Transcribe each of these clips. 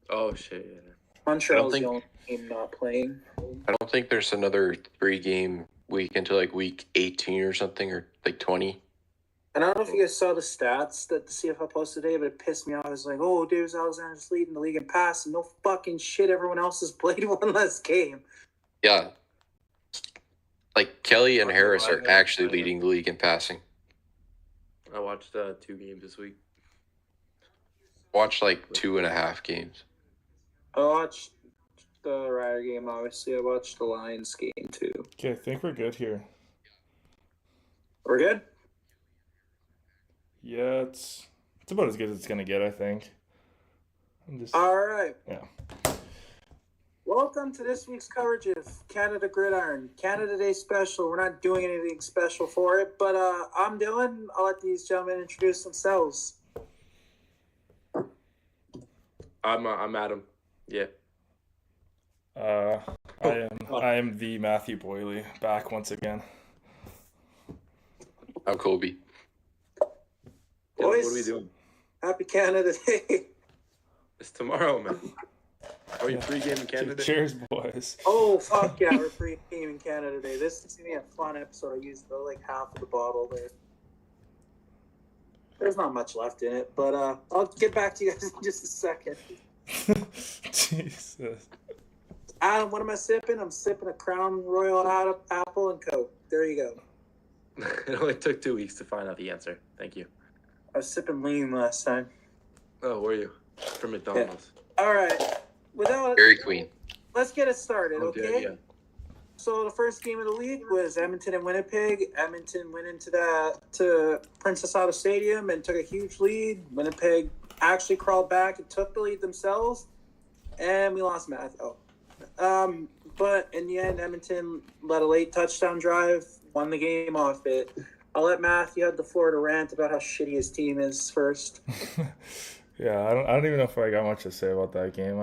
Oh shit! Yeah. Montreal's the only team not playing. I don't think there's another 3-game week until like week 18 or something, or like 20. And I don't know if you guys saw the stats that the CFL posted today, but it pissed me off. It's like, oh, Davis Alexander's leading the league in passing. No fucking shit. Everyone else has played one less game. Yeah. Like Kelly and Harris are actually leading the league in passing. I watched 2 games this week. Watched like 2.5 games. I watched the Rider game, obviously. I watched the Lions game, too. Okay, I think we're good here. We're good? Yeah, it's about as good as it's going to get, I think. All right. Yeah. Welcome to this week's coverage of Canada Gridiron. Canada Day special. We're not doing anything special for it, but I'm Dylan. I'll let these gentlemen introduce themselves. I'm Adam. Yeah. I am the Matthew Boyley, back once again. I'm Kobe. Boys, what are we doing? Happy Canada Day. It's tomorrow, man. Are you pre-game in Canada Day? Cheers, boys. Oh, fuck yeah, we're pre-game in Canada Day. This is going to be a fun episode. I used like half of the bottle there. There's not much left in it, but I'll get back to you guys in just a second. Jesus. Adam, what am I sipping? I'm sipping a Crown Royal Apple and Coke. There you go. It only took 2 weeks to find out the answer. Thank you. I was sipping lean last time. Oh, were you? From McDonald's. Yeah. All right. Dairy Queen. Let's get it started, okay? Yeah. So the first game of the league was Edmonton and Winnipeg. Edmonton went into to Princess Auto Stadium and took a huge lead. Winnipeg actually crawled back and took the lead themselves, and we lost Matthew. But in the end, Edmonton led a late touchdown drive, won the game off it. I'll let Matthew have the floor to rant about how shitty his team is first. Yeah, I don't even know if I got much to say about that game.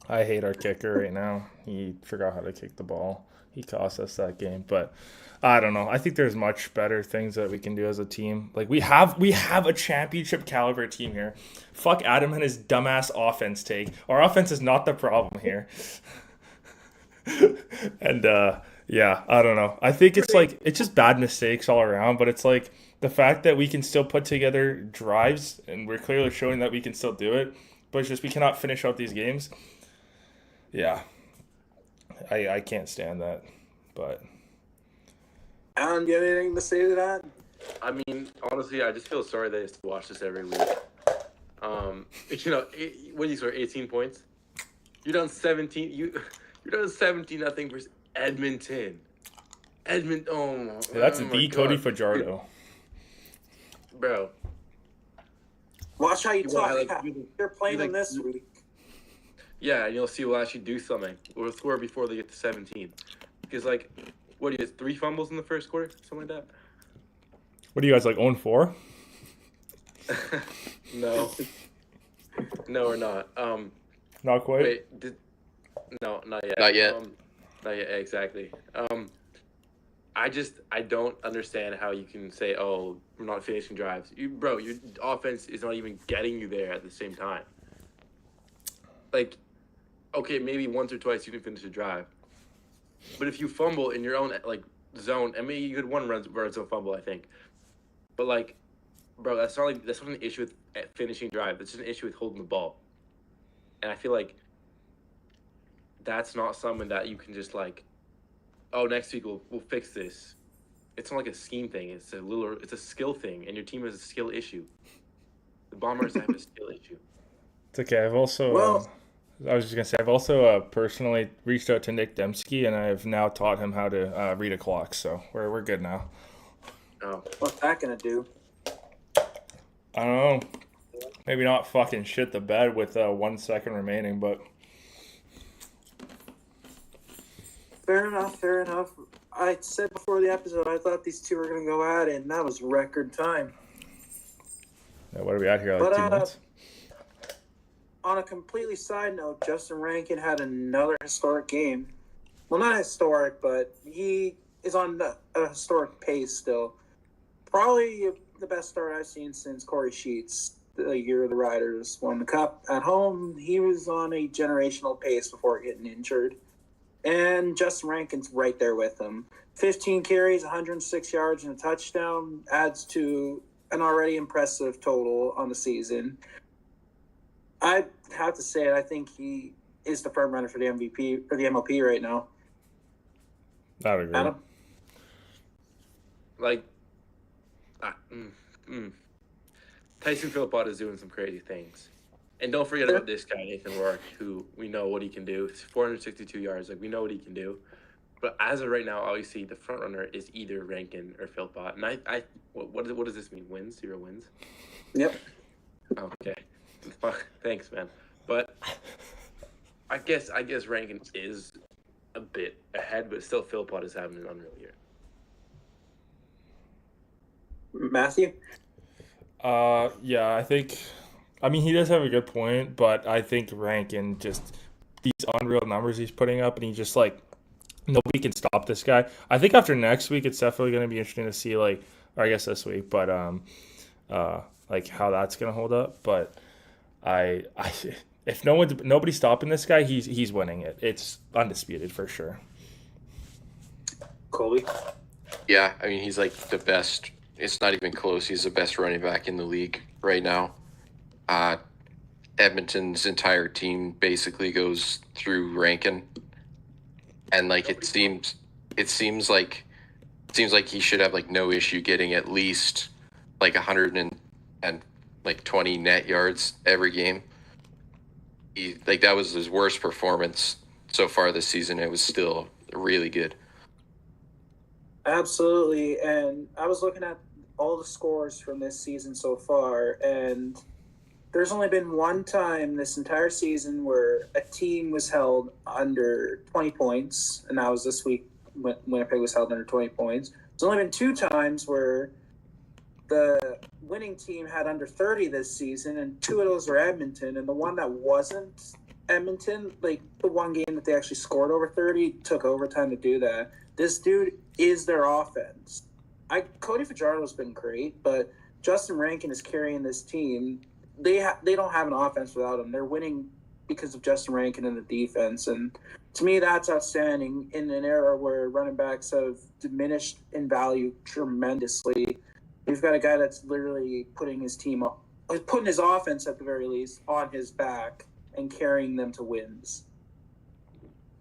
I hate our kicker right now. He forgot how to kick the ball. He cost us that game, but I don't know. I think there's much better things that we can do as a team. Like we have a championship caliber team here. Fuck Adam and his dumbass offense take. Our offense is not the problem here. And yeah, I don't know. I think it's just bad mistakes all around, but it's like the fact that we can still put together drives and we're clearly showing that we can still do it, but it's just we cannot finish out these games. Yeah. I can't stand that. But Alan, do you have anything to say to that? I mean, honestly, I just feel sorry that I have to watch this every week. What do you score? 18 points. You're down 17. You're down 17-0 versus Edmonton. Oh, that's the Cody Fajardo. Bro. Watch how you talk. They're playing them this week. Yeah, and you'll see we'll actually do something. We'll score before they get to 17. Because, what do you get, 3 fumbles in the first quarter? Something like that? What are you guys, 0-4? No. No, we're not. Not quite? Wait, no, not yet. Not yet. Not yet, exactly. I don't understand how you can say, oh, we're not finishing drives. Bro, your offense is not even getting you there at the same time. Okay, maybe once or twice you can finish a drive. But if you fumble in your own, zone, I mean, you could one red zone fumble, I think. But, bro, that's not an issue with finishing drive. That's just an issue with holding the ball. And I feel like that's not something that you can just, oh, next week we'll fix this. It's not like a scheme thing. It's a skill thing, and your team has a skill issue. The Bombers have a skill issue. It's okay. I've also, I was just going to say, I've also personally reached out to Nick Dembski, and I have now taught him how to read a clock, so we're good now. Oh. What's that going to do? I don't know. Maybe not fucking shit the bed with 1 second remaining, but... Fair enough. I said before the episode I thought these two were going to go at it, and that was record time. Yeah, what are we at here, 2 minutes? On a completely side note, Justin Rankin had another historic game. Well, not historic, but he is on a historic pace still. Probably the best start I've seen since Corey Sheets. the year the Riders won the Cup at home. He was on a generational pace before getting injured. And Justin Rankin's right there with him. 15 carries, 106 yards, and a touchdown adds to an already impressive total on the season. I have to say it. I think he is the front runner for the MVP or the MLP right now. I would agree. Adam? Like, Tyson Philpott is doing some crazy things. And don't forget about this guy, Nathan Rourke, who we know what he can do. It's 462 yards. Like, we know what he can do. But as of right now, obviously, the front runner is either Rankin or Philpott. And what does this mean? Wins? 0 wins? Yep. Okay. Thanks, man. But I guess Rankin is a bit ahead, but still Philpott is having an unreal year. Matthew? Yeah, I mean, he does have a good point, but I think Rankin just these unreal numbers he's putting up, and he just like nobody can stop this guy. I think after next week, it's definitely going to be interesting to see or I guess this week, but like how that's going to hold up. But I if nobody's stopping this guy, he's winning it. It's undisputed for sure. Colby? Yeah, I mean, he's like the best. It's not even close. He's the best running back in the league right now. Edmonton's entire team basically goes through Rankin, and like it seems like he should have like no issue getting at least like 120 net yards every game. That was his worst performance so far this season. It was still really good. Absolutely. And I was looking at all the scores from this season so far, and there's only been one time this entire season where a team was held under 20 points, and that was this week when Winnipeg was held under 20 points. There's only been 2 times where the winning team had under 30 this season, and 2 of those were Edmonton, and the one that wasn't Edmonton, like the one game that they actually scored over 30, took overtime to do that. This dude is their offense. Cody Fajardo's been great, but Justin Rankin is carrying this team. They don't have an offense without him. They're winning because of Justin Rankin and the defense. And to me, that's outstanding in an era where running backs have diminished in value tremendously. You've got a guy that's literally putting his team up, putting his offense at the very least on his back and carrying them to wins.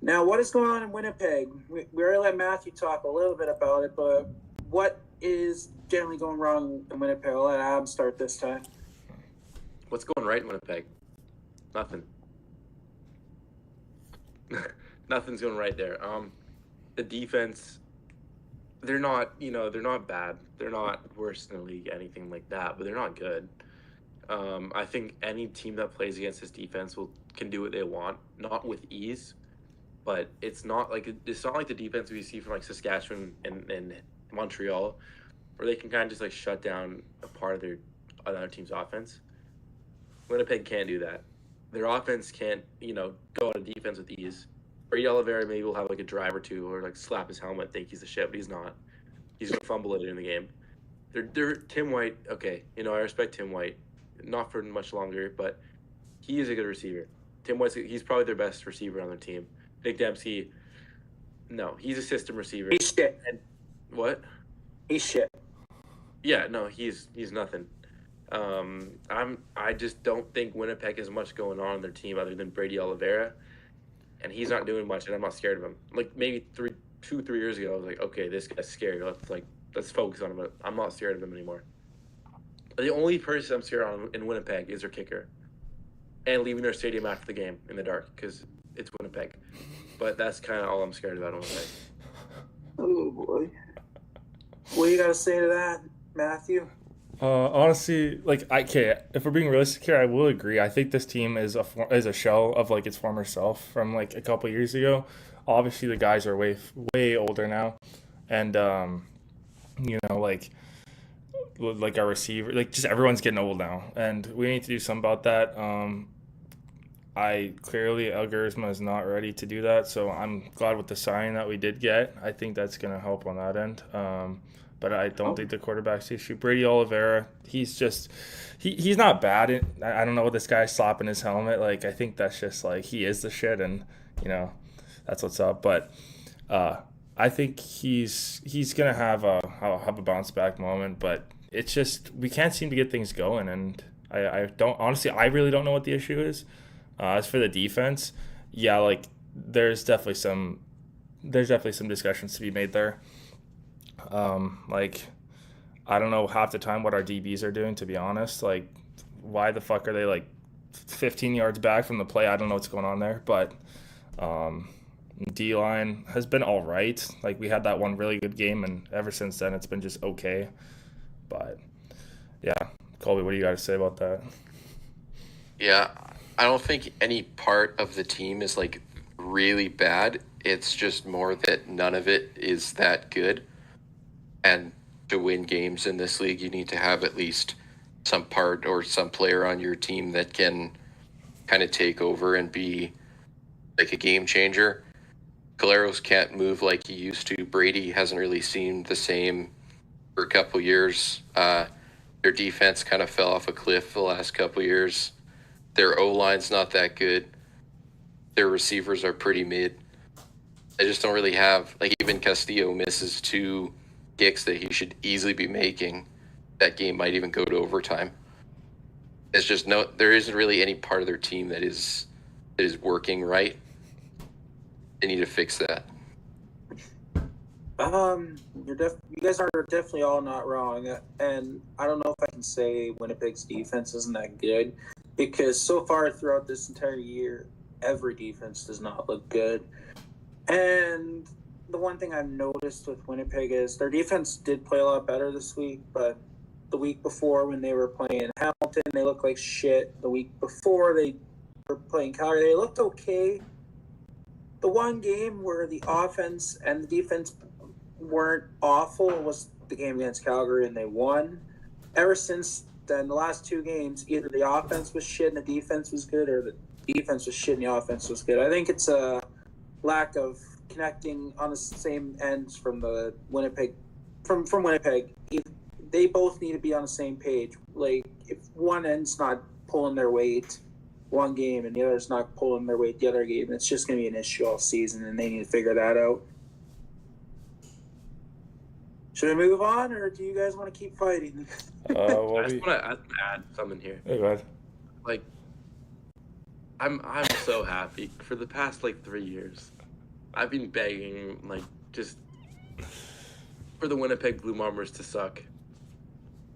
Now, what is going on in Winnipeg? We already let Matthew talk a little bit about it, but what is generally going wrong in Winnipeg? I'll let Adam start this time. What's going right in Winnipeg? Nothing. Nothing's going right there. The defense, they're not bad. They're not worse than the league, anything like that, but they're not good. I think any team that plays against this defense can do what they want, not with ease, but it's not like the defense we see from like Saskatchewan and Montreal, where they can kind of just like shut down a part of their other team's offense. Winnipeg can't do that. Their offense can't, go out of defense with ease. Brady Oliveira maybe will have like a drive or two, or like slap his helmet, think he's the shit, but he's not. He's gonna fumble it in the game. They're Tim White. Okay, I respect Tim White, not for much longer, but he is a good receiver. Tim White's he's probably their best receiver on their team. Nick Dempsey, no, he's a system receiver. He's shit. And what? He's shit. Yeah, no, he's nothing. I just don't think Winnipeg has much going on their team other than Brady Oliveira, and he's not doing much, and I'm not scared of him. Like maybe 3 years ago, I was like, okay, this guy's scary. Let's focus on him. But I'm not scared of him anymore. The only person I'm scared of in Winnipeg is their kicker, and leaving their stadium after the game in the dark because it's Winnipeg. But that's kind of all I'm scared about in Winnipeg. Oh boy, what do you got to say to that, Matthew? Honestly, if we're being realistic here, I will agree. I think this team is a shell of like its former self from like a couple years ago. Obviously, the guys are way older now, and like our receiver, like just everyone's getting old now, and we need to do something about that. Clearly El Guerisma is not ready to do that, so I'm glad with the signing that we did get. I think that's gonna help on that end. but I don't think the quarterback's the issue. Brady Oliveira, he's just he's not bad. I don't know what this guy's slapping his helmet. Like, I think that's just like he is the shit, and that's what's up. But I think he's gonna have a bounce back moment. But it's just we can't seem to get things going, and I don't honestly. I really don't know what the issue is. As for the defense, yeah, like there's definitely some discussions to be made there. Like, I don't know half the time what our DBs are doing, to be honest. Like, why the fuck are they like 15 yards back from the play? I don't know what's going on there, but D line has been all right. Like, we had that one really good game, and ever since then it's been just okay. But yeah, Colby, what do you got to say about that? Yeah, I don't think any part of the team is like really bad. It's just more that none of it is that good. And to win games in this league, you need to have at least some part or some player on your team that can kind of take over and be like a game changer. Caleros can't move like he used to. Brady hasn't really seemed the same for a couple years. Their defense kind of fell off a cliff the last couple years. Their O-line's not that good. Their receivers are pretty mid. They just don't really have, like, even Castillo misses 2 kicks that he should easily be making. That game might even go to overtime. It's just there isn't really any part of their team that is working right. They need to fix that. You guys are definitely all not wrong, and I don't know if I can say Winnipeg's defense isn't that good, because so far throughout this entire year, every defense does not look good. And the one thing I've noticed with Winnipeg is their defense did play a lot better this week, but the week before when they were playing Hamilton, they looked like shit. The week before they were playing Calgary, they looked okay. The one game where the offense and the defense weren't awful was the game against Calgary, and they won. Ever since then, the last 2 games, either the offense was shit and the defense was good, or the defense was shit and the offense was good. I think it's a lack of connecting on the same ends from the Winnipeg, from Winnipeg. They both need to be on the same page. Like, if one end's not pulling their weight one game and the other's not pulling their weight the other game, it's just going to be an issue all season, and they need to figure that out. Should I move on, or do you guys want to keep fighting? I just want to add something here. Hey, go ahead. Like, I'm so happy. For the past, 3 years, I've been begging, just for the Winnipeg Blue Bombers to suck.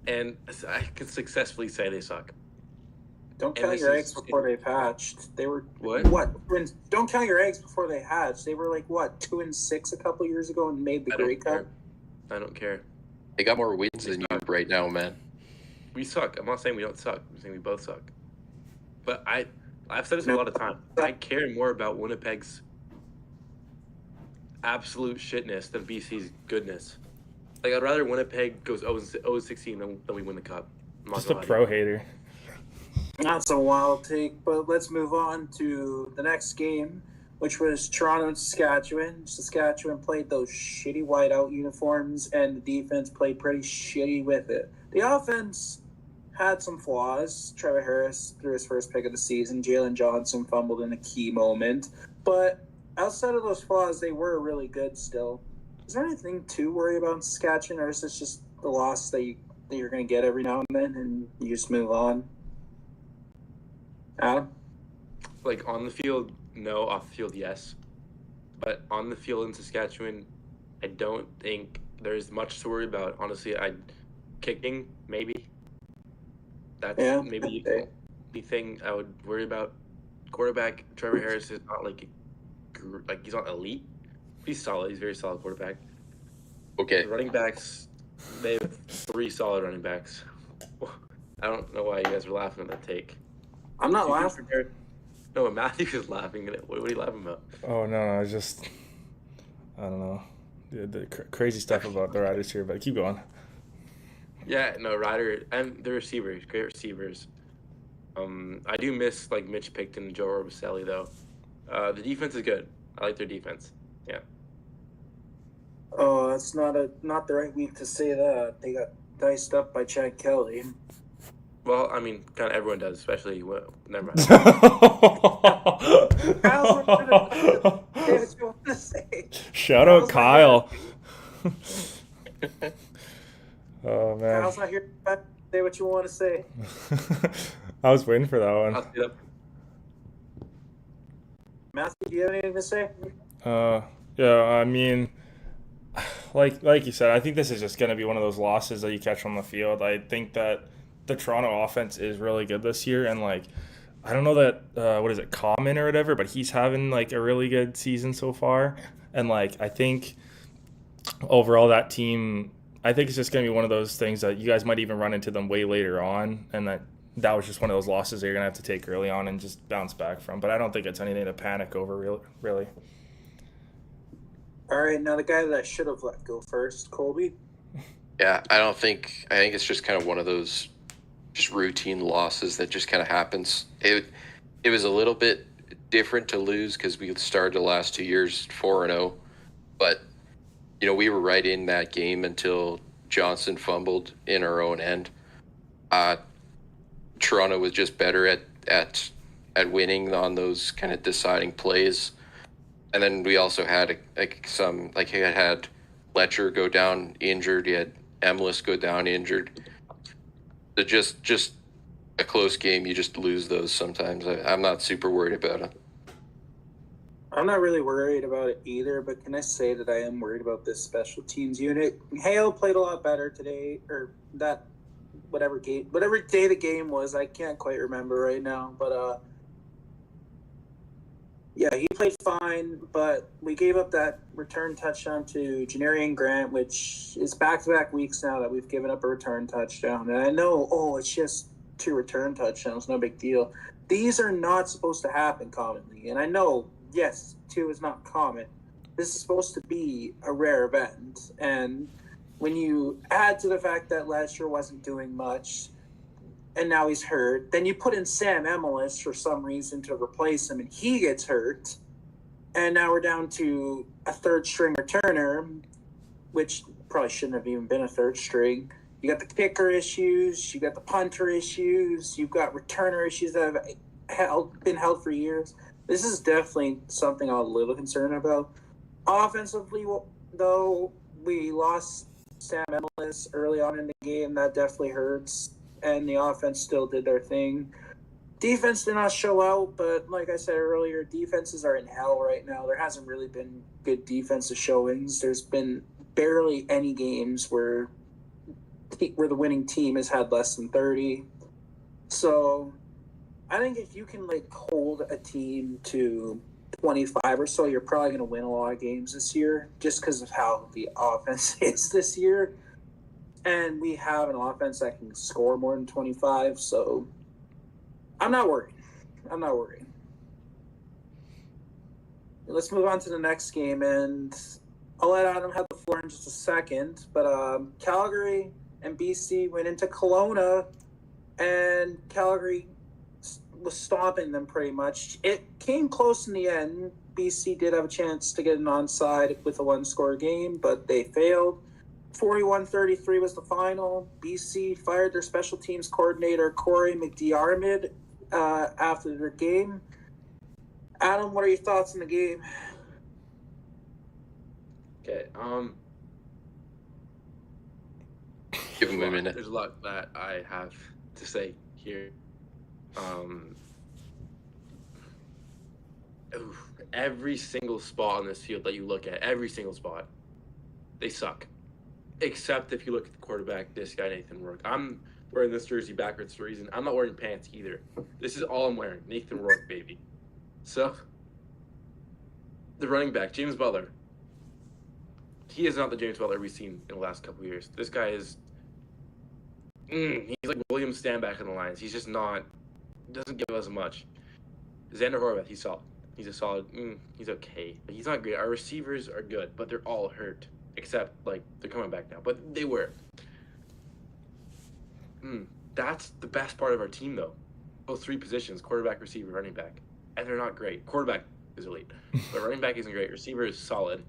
And I can successfully say they suck. Don't count your eggs before they've hatched. They were what? Don't count your eggs before they hatched. They were 2-6 a couple years ago and made the Grey Cup. I don't care. They got more wins than you right now, man. We suck. I'm not saying we don't suck. I'm saying we both suck. But I've said this a lot of times. I care more about Winnipeg's absolute shitness than BC's goodness. I'd rather Winnipeg goes 0-16 than we win the cup. Just a pro hater. That's a wild take, but let's move on to the next game, which was Toronto and Saskatchewan. Saskatchewan played those shitty whiteout uniforms, and the defense played pretty shitty with it. The offense had some flaws. Trevor Harris threw his first pick of the season. Jalen Johnson fumbled in a key moment. But outside of those flaws, they were really good still. Is there anything to worry about in Saskatchewan, or is this just the loss that you're going to get every now and then, and you just move on? Adam? On the field, no. Off the field, yes. But on the field in Saskatchewan, I don't think there's much to worry about. Honestly, kicking, maybe. That's maybe the thing I would worry about. Quarterback, Trevor Harris is not he's not elite. He's solid. He's a very solid quarterback. Okay. Running backs, they have 3 solid running backs. I don't know why you guys are laughing at that take. I'm not laughing. No, Matthew is laughing at it. What are you laughing about? Oh, no, I don't know. The crazy stuff about the Riders here, but keep going. Yeah, no, Ryder, and the receivers, great receivers. I do miss, Mitch Picton and Joe Orbicelli, though. The defense is good. I like their defense. Yeah. Oh, that's not the right week to say that. They got diced up by Chad Kelly. Well, I mean, kind of everyone does, especially never mind. Kyle's not gonna say what you want to say. Shout out Kyle's not Kyle. here- Oh man. Kyle's not here to say what you want to say. I was waiting for that I'll one. say that. Matthew, do you have anything to say? Yeah, I mean, like you said, I think this is just going to be one of those losses that you catch on the field. I think that the Toronto offense is really good this year, and like, I don't know that what is it, Common or whatever, but he's having like a really good season so far, and like I think overall that team, I think it's just going to be one of those things that you guys might even run into them way later on, and that was just one of those losses that you're going to have to take early on and just bounce back from. But I don't think it's anything to panic over, really. All right, now the guy that I should have let go first, Colby. Yeah, I think it's just kind of one of those just routine losses that just kind of happens. It was a little bit different to lose because we started the last 2 years 4-0, but we were right in that game until Johnson fumbled in our own end. Toronto was just better at winning on those kind of deciding plays. And then we also had he had Letcher go down injured. He had Emlis go down injured. So just a close game, you just lose those sometimes. I'm not super worried about it. I'm not really worried about it either, but can I say that I am worried about this special teams unit? Hale played a lot better today, or that whatever day the game was. I can't quite remember right now, but yeah, he played fine, but we gave up that return touchdown to Janarian Grant, which is back-to-back weeks now that we've given up a return touchdown. And I know, it's just 2 return touchdowns, no big deal. These are not supposed to happen commonly. And I know, yes, 2 is not common. This is supposed to be a rare event. And when you add to the fact that Letcher wasn't doing much, and now he's hurt. Then you put in Sam Emilus for some reason to replace him, and he gets hurt. And now we're down to a third-string returner, which probably shouldn't have even been a third string. You got the kicker issues. You got the punter issues. You've got returner issues that have been held for years. This is definitely something I'm a little concerned about. Offensively, though, we lost Sam Emilus early on in the game. That definitely hurts. And the offense still did their thing. Defense did not show out, but like I said earlier, defenses are in hell right now. There hasn't really been good defensive showings. There's been barely any games where the winning team has had less than 30. So I think if you can hold a team to 25 or so, you're probably going to win a lot of games this year just because of how the offense is this year. And we have an offense that can score more than 25, so I'm not worried. Let's move on to the next game, and I'll let Adam have the floor in just a second. But Calgary and BC went into Kelowna, and Calgary was stomping them pretty much. It came close in the end. BC did have a chance to get an onside with a 1-score game, but they failed. 41-33 was the final. BC fired their special teams coordinator, Corey McDiarmid, after their game. Adam, what are your thoughts on the game? Okay. Give him a minute. There's a lot that I have to say here. Every single spot on this field that you look at, every single spot, they suck. Except if you look at the quarterback, this guy, Nathan Rourke. I'm wearing this jersey backwards for a reason. I'm not wearing pants either. This is all I'm wearing. Nathan Rourke, baby. So, the running back, James Butler. He is not the James Butler we've seen in the last couple of years. This guy is... he's like William Stanback in the Lions. He's just not... doesn't give us much. Xander Horvath, he's solid. He's a solid... he's okay. But he's not great. Our receivers are good, but they're all hurt. Except, they're coming back now. But they were. That's the best part of our team, though. Those 3 positions, quarterback, receiver, running back. And they're not great. Quarterback is elite. But running back isn't great. Receiver is solid.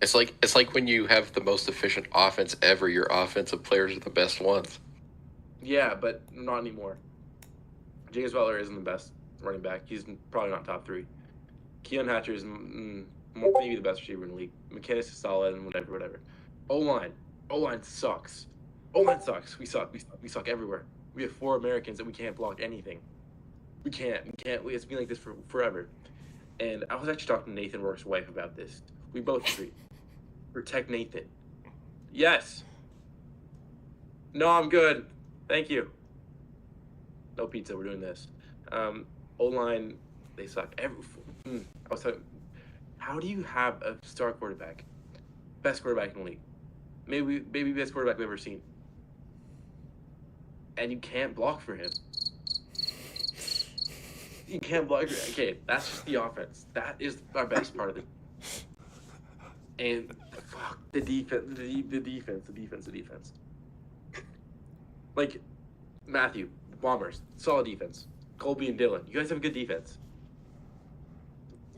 It's like when you have the most efficient offense ever, your offensive players are the best ones. Yeah, but not anymore. James Butler isn't the best running back. He's probably not top 3. Keon Hatcher is maybe the best receiver in the league. McKinnis is solid and whatever. O-line sucks. O-line sucks. We suck everywhere. We have 4 Americans and we can't block anything. We can't. It's been like this for forever. And I was actually talking to Nathan Rourke's wife about this. We both agree. Protect Nathan. Yes. No, I'm good. Thank you. No pizza. We're doing this. O-line, they suck. I was talking. How do you have a star quarterback, best quarterback in the league, maybe best quarterback we've ever seen, and you can't block for him? You can't block. Okay, that's just the offense. That is our best part of it. And fuck the defense, the defense. Like Matthew, Bombers, solid defense. Colby and Dylan, you guys have a good defense.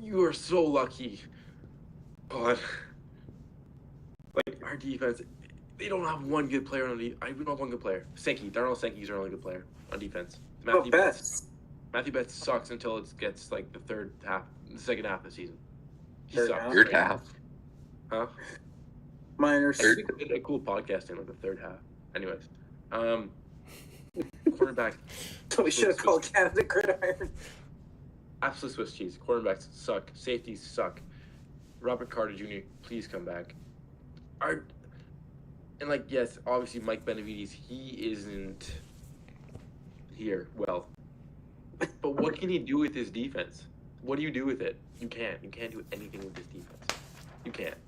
You are so lucky. God. Like, our defense, they don't have one good player on the defense. We don't have one good player. Darnell Sankey's our only good player on defense. Matthew Betts sucks until it gets, like, the second half of the season. He sucks. Third half? Huh? Miners. A cool podcast in, like, the third half. Anyways. Quarterback. We should have called Canada Gridiron. Absolute Swiss cheese. Quarterbacks suck. Safeties suck. Robert Carter Jr., please come back. Yes, obviously Mike Benavides, he isn't here well. But what can he do with his defense? What do you do with it? You can't. You can't do anything with this defense. You can't.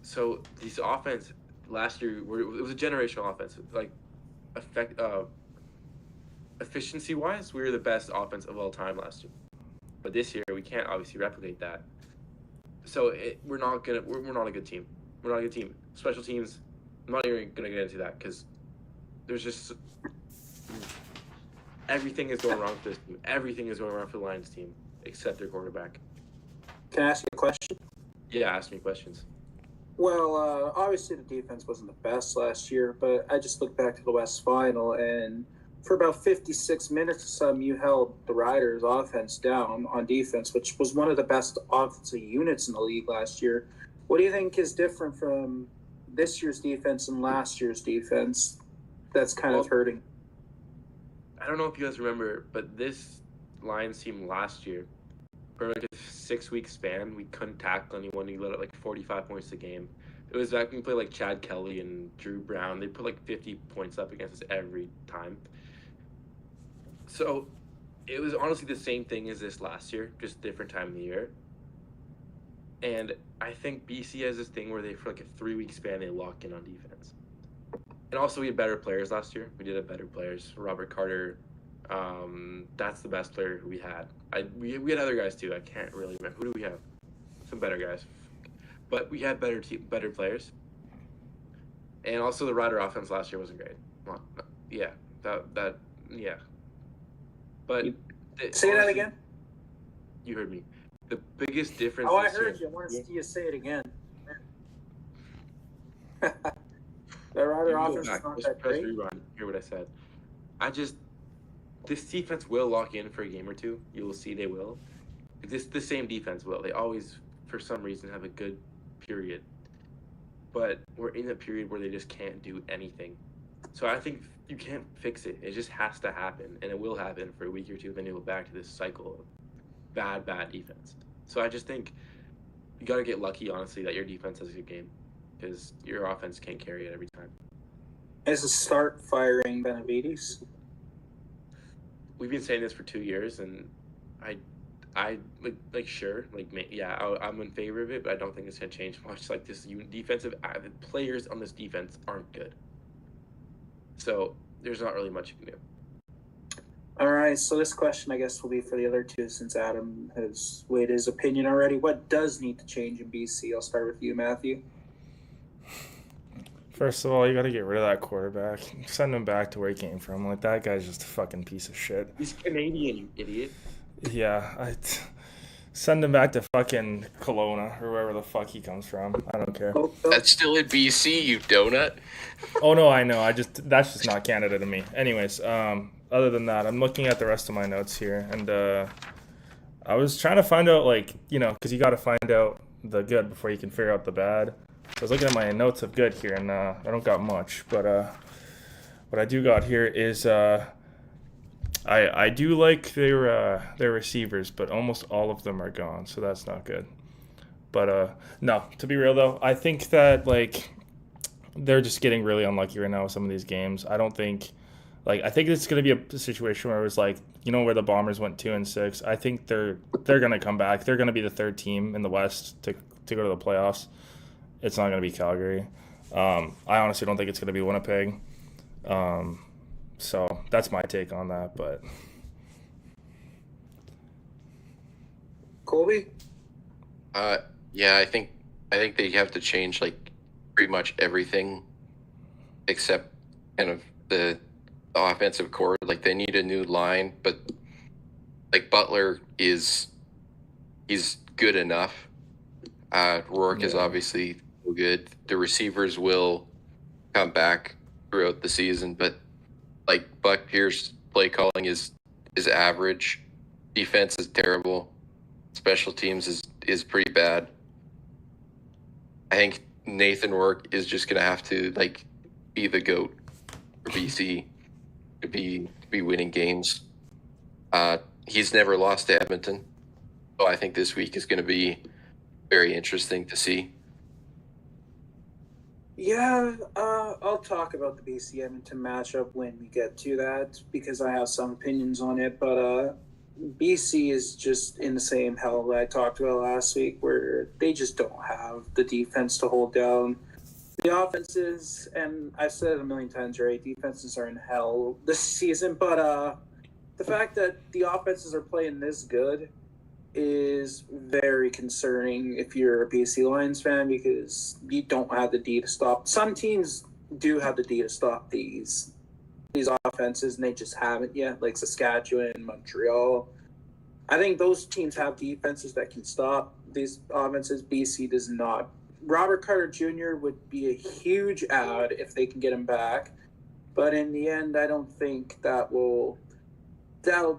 So this offense last year, it was a generational offense. Like, efficiency-wise, we were the best offense of all time last year. But this year, we can't obviously replicate that. So we're not a good team. We're not a good team. Special teams, I'm not even gonna get into that because there's just everything is going wrong for this team. Everything is going wrong for the Lions team except their quarterback. Can I ask you a question? Yeah, ask me questions. Well, obviously the defense wasn't the best last year, but I just looked back to the West Final, and for about 56 minutes or some, you held the Riders' offense down on defense, which was one of the best offensive units in the league last year. What do you think is different from this year's defense and last year's defense that's kind of hurting? I don't know if you guys remember, but this Lions team last year, for like a 6-week span, we couldn't tackle anyone. We let up like 45 points a game. It was back when we played like Chad Kelly and Drew Brown. They put like 50 points up against us every time. So it was honestly the same thing as this last year, just different time of the year. And I think BC has this thing where for like a 3-week span, they lock in on defense. And also we had better players last year. We did have better players. Robert Carter, that's the best player we had. We had other guys too. I can't really remember. Who do we have? Some better guys. But we had better players. And also the Rider offense last year wasn't great. Well, yeah. Yeah. But say that again. You heard me. The biggest difference. Oh, I heard you. I want to see you say it again. The Rider offense is not that great. Hear what I said. This defense will lock in for a game or two. You will see they will. The same defense will. They always, for some reason, have a good period. But we're in a period where they just can't do anything. So I think you can't fix it. It just has to happen, and it will happen for a week or two. Then you'll go back to this cycle of bad defense. So I just think you got to get lucky, honestly, that your defense has a good game because your offense can't carry it every time. As a start firing Benavides. We've been saying this for 2 years, and I sure, I'm in favor of it, but I don't think it's gonna change much. Like this defensive, the players on this defense aren't good, so there's not really much you can do. All right, so this question, I guess, will be for the other two, since Adam has weighed his opinion already. What does need to change in BC? I'll start with you, Matthew. First of all, you got to get rid of that quarterback. Send him back to where he came from. Like, that guy's just a fucking piece of shit. He's Canadian, you idiot. Yeah, Send him back to fucking Kelowna or wherever the fuck he comes from. I don't care. That's still in BC, you donut. Oh no, I know. That's just not Canada to me. Anyways, other than that, I'm looking at the rest of my notes here, and I was trying to find out, like, because you got to find out the good before you can figure out the bad. So I was looking at my notes of good here, and I don't got much, but what I do got here is I do like their receivers, but almost all of them are gone, so that's not good. But no, to be real though, I think that like they're just getting really unlucky right now with some of these games. I don't think I think it's going to be a situation where it was like, where the Bombers went 2-6. I think they're going to come back. They're going to be the third team in the West to go to the playoffs. It's not going to be Calgary. I honestly don't think it's going to be Winnipeg. So that's my take on that. But Colby? Yeah, I think they have to change like pretty much everything except kind of the offensive core. Like they need a new line, but like Butler he's good enough. Rourke is obviously good. The receivers will come back throughout the season, but like Buck Pierce play calling is average. Defense is terrible. Special teams is pretty bad. I think Nathan Rourke is just gonna have to like be the GOAT for BC to be winning games. He's never lost to Edmonton, so I think this week is gonna be very interesting to see. Yeah, I'll talk about the BC Edmonton matchup when we get to that because I have some opinions on it. But BC is just in the same hell that I talked about last week, where they just don't have the defense to hold down the offenses. And I've said it a million times, right? Defenses are in hell this season, but the fact that the offenses are playing this good is very concerning if you're a BC Lions fan because you don't have the D to stop. Some teams do have the D to stop these offenses, and they just haven't yet, like Saskatchewan, Montreal. I think those teams have defenses that can stop these offenses. BC does not. Robert Carter Jr. would be a huge add if they can get him back, but in the end, I don't think that'll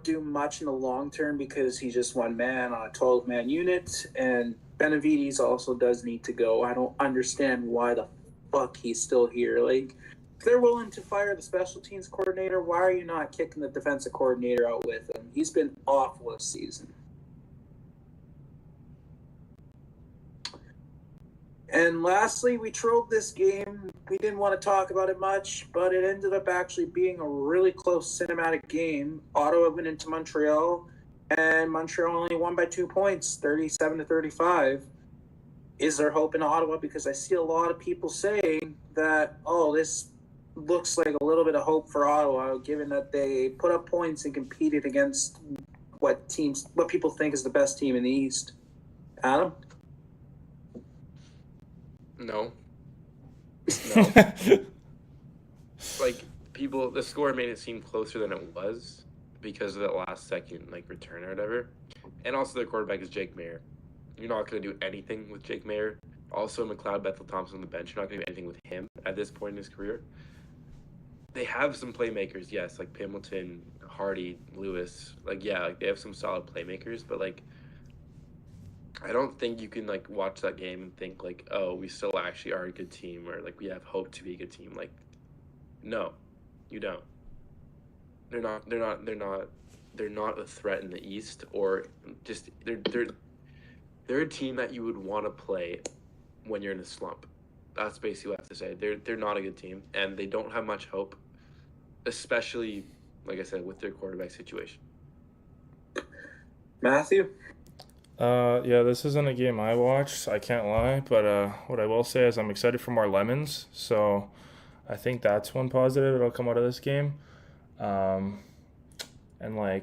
do much in the long term because he's just one man on a 12-man unit, and Benavides also does need to go. I don't understand why the fuck he's still here. Like, if they're willing to fire the special teams coordinator, why are you not kicking the defensive coordinator out with him? He's been awful this season. And lastly, we trolled this game. We didn't want to talk about it much, but it ended up actually being a really close cinematic game. Ottawa went into Montreal, and Montreal only won by 2 points, 37-35. Is there hope in Ottawa? Because I see a lot of people saying that, this looks like a little bit of hope for Ottawa, given that they put up points and competed against what people think is the best team in the East. Adam? No. Like, the score made it seem closer than it was because of that last second, return or whatever. And also their quarterback is Jake Mayer. You're not going to do anything with Jake Mayer. Also, McLeod Bethel-Thompson on the bench. You're not going to do anything with him at this point in his career. They have some playmakers, yes, like Pimilton, Hardy, Lewis. They have some solid playmakers, but, I don't think you can watch that game and think we still actually are a good team or we have hope to be a good team. No, you don't. They're not a threat in the East, or just they're a team that you would want to play when you're in a slump. That's basically what I have to say. They're not a good team, and they don't have much hope, especially like I said with their quarterback situation. Matthew? Yeah, this isn't a game I watched, I can't lie, but what I will say is I'm excited for more lemons, so I think that's one positive that'll come out of this game. And I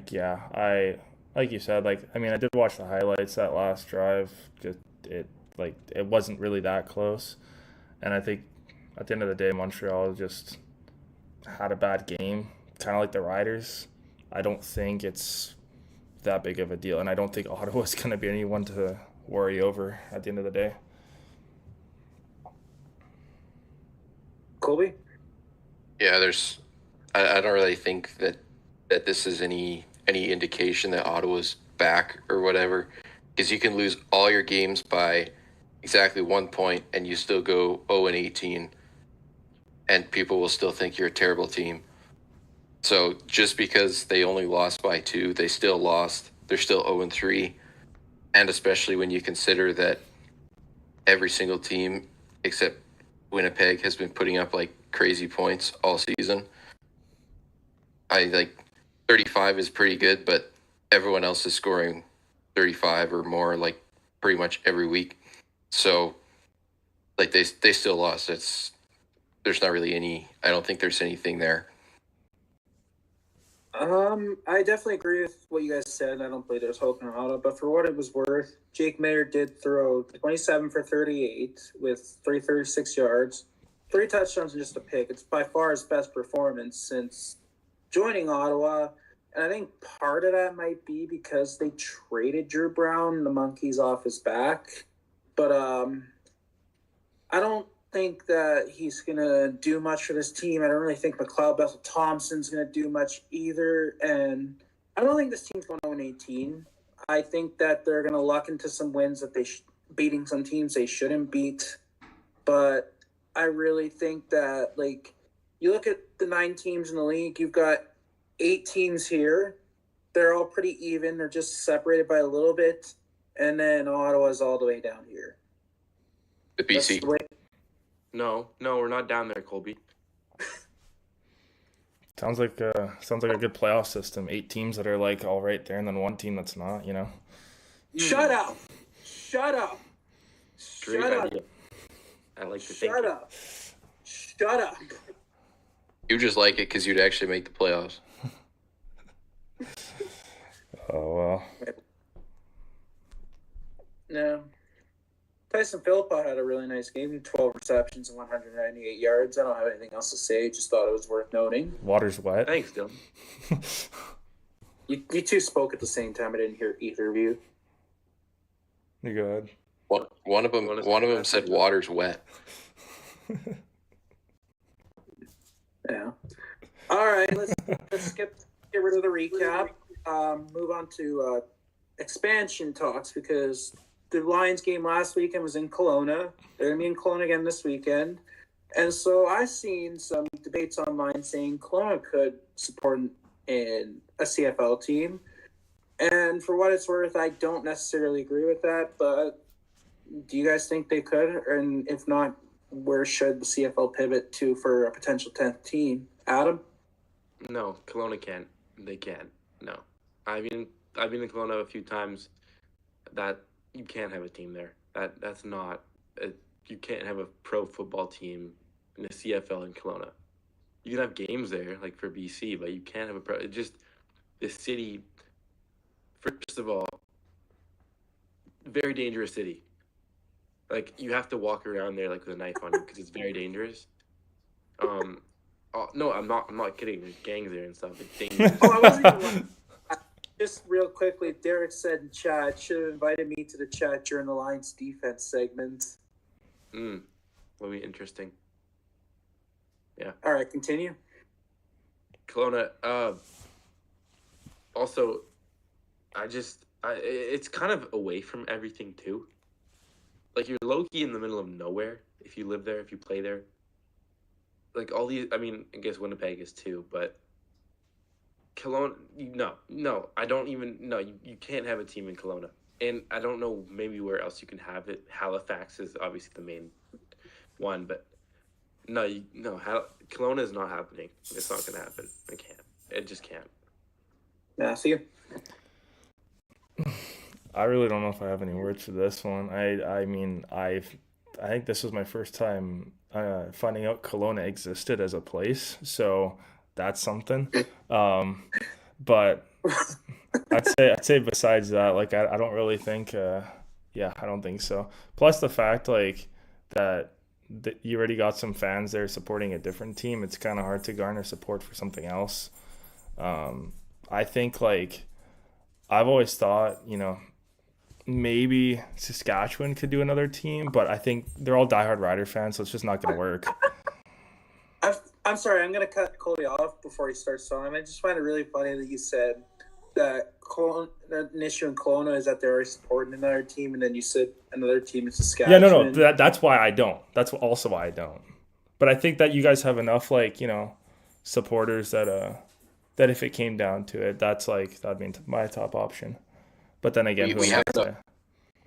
like you said, I did watch the highlights that last drive. It wasn't really that close, and I think at the end of the day, Montreal just had a bad game, kind of like the Riders. I don't think it's that big of a deal, and I don't think Ottawa's going to be anyone to worry over at the end of the day. Colby? Yeah, I don't really think that this is any indication that Ottawa's back or whatever, because you can lose all your games by exactly 1 point and you still go 0-18, and people will still think you're a terrible team. So just because they only lost by 2, they still lost. They're still 0-3, and especially when you consider that every single team except Winnipeg has been putting up like crazy points all season. I like 35 is pretty good, but everyone else is scoring 35 or more like pretty much every week. So like they still lost. There's not really any, I don't think there's anything there. I definitely agree with what you guys said. I don't believe there's hope in Ottawa, but for what it was worth, Jake Mayer did throw 27 for 38 with 336 yards, 3 touchdowns and just a pick. It's by far his best performance since joining Ottawa, and I think part of that might be because they traded Drew Brown, the monkeys off his back, but I don't think that he's going to do much for this team. I don't really think McLeod Bethel-Thompson's going to do much either. And I don't think this team's going 0-18. I think that they're going to luck into some wins that they beating some teams they shouldn't beat. But I really think that, like, you look at the 9 teams in the league, you've got 8 teams here. They're all pretty even. They're just separated by a little bit. And then Ottawa's all the way down here. The BC. That's the way. No, we're not down there, Colby. Sounds like a good playoff system. 8 teams that are like all right there, and then 1 team that's not. Shut up! Great idea. I like to think. Shut up! You just like it because you'd actually make the playoffs. Oh well. No. Tyson Philippa had a really nice game, 12 receptions and 198 yards. I don't have anything else to say. Just thought it was worth noting. Water's wet. Thanks, Dylan. You two spoke at the same time. I didn't hear either of you. You go ahead. One of them said water's wet. Yeah. All right, let's get rid of the recap. Move on to expansion talks, because the Lions game last weekend was in Kelowna. They're going to be in Kelowna again this weekend. And so I've seen some debates online saying Kelowna could support a CFL team. And for what it's worth, I don't necessarily agree with that. But do you guys think they could? And if not, where should the CFL pivot to for a potential 10th team? Adam? No, Kelowna can't. They can't. No. I've been in Kelowna a few times. That you can't have a team there. That's not. You can't have a pro football team in the CFL in Kelowna. You can have games there, like for BC, but you can't have a pro. It just the city. First of all, very dangerous city. Like you have to walk around there like with a knife on you because it's very dangerous. No, I'm not kidding. There's gangs there and stuff. It's dangerous. Oh, I wasn't even just real quickly, Derek said in chat, should have invited me to the chat during the Lions defense segment. Will be interesting. Yeah. All right, continue. Kelowna. Also, it's kind of away from everything too. Like you're low key in the middle of nowhere if you live there, if you play there. Like all these, I mean, I guess Winnipeg is too, but Kelowna, no, I don't even, no, you can't have a team in Kelowna. And I don't know maybe where else you can have it. Halifax is obviously the main one, but Kelowna is not happening. It's not going to happen. It can't. It just can't. Matthew? I really don't know if I have any words for this one. I mean, I think this was my first time finding out Kelowna existed as a place, so that's something. But I'd say besides that, like I don't really think I don't think so. Plus the fact like that you already got some fans there supporting a different team, it's kind of hard to garner support for something else. I think like I've always thought, maybe Saskatchewan could do another team, but I think they're all diehard Rider fans, so it's just not going to work. I'm sorry, I'm going to cut Colby off before he starts talking. I just find it really funny that you said that an issue in Kelowna is that they're already supporting another team, and then you said another team in Yeah, no. Saskatchewan. That's why I don't. That's also why I don't. But I think that you guys have enough, supporters that if it came down to it, that'd be my top option. But then again, who We am I have to say?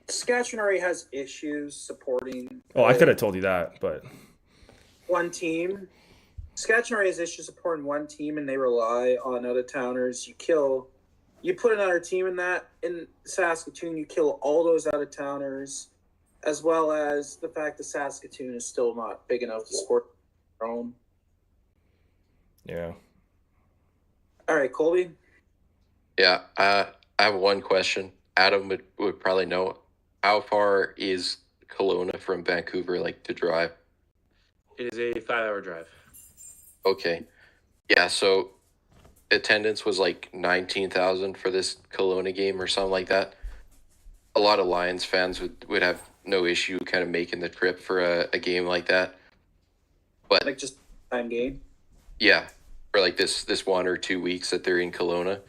Saskatchewan already has issues supporting Oh, I could have told you that, but one team. Saskatchewan already has issues supporting one team, and they rely on other towners. You put another team in Saskatoon, you kill all those out of towners, as well as the fact that Saskatoon is still not big enough to support their own. yeah. All right, Colby. Yeah, I have one question. Adam would probably know. How far is Kelowna from Vancouver, like, to drive? It is a 5-hour drive. Okay. Yeah, so attendance was like 19,000 for this Kelowna game or something like that. A lot of Lions fans would have no issue kind of making the trip for a game like that. But Like just time game. yeah, for like this 1 or 2 weeks that they're in Kelowna.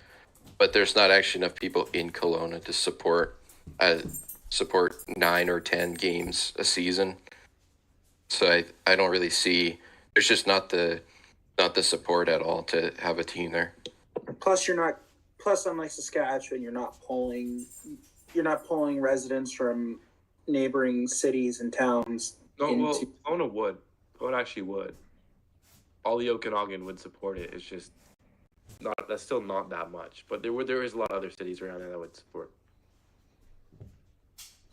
But there's not actually enough people in Kelowna to support 9 or 10 games a season. So I don't really see, there's just not the support at all to have a team there. Plus, unlike Saskatchewan, you're not pulling residents from neighboring cities and towns. No, well, Kelowna would. Kelowna actually would. All the Okanagan would support it. It's just that's still not that much. But there is a lot of other cities around there that would support.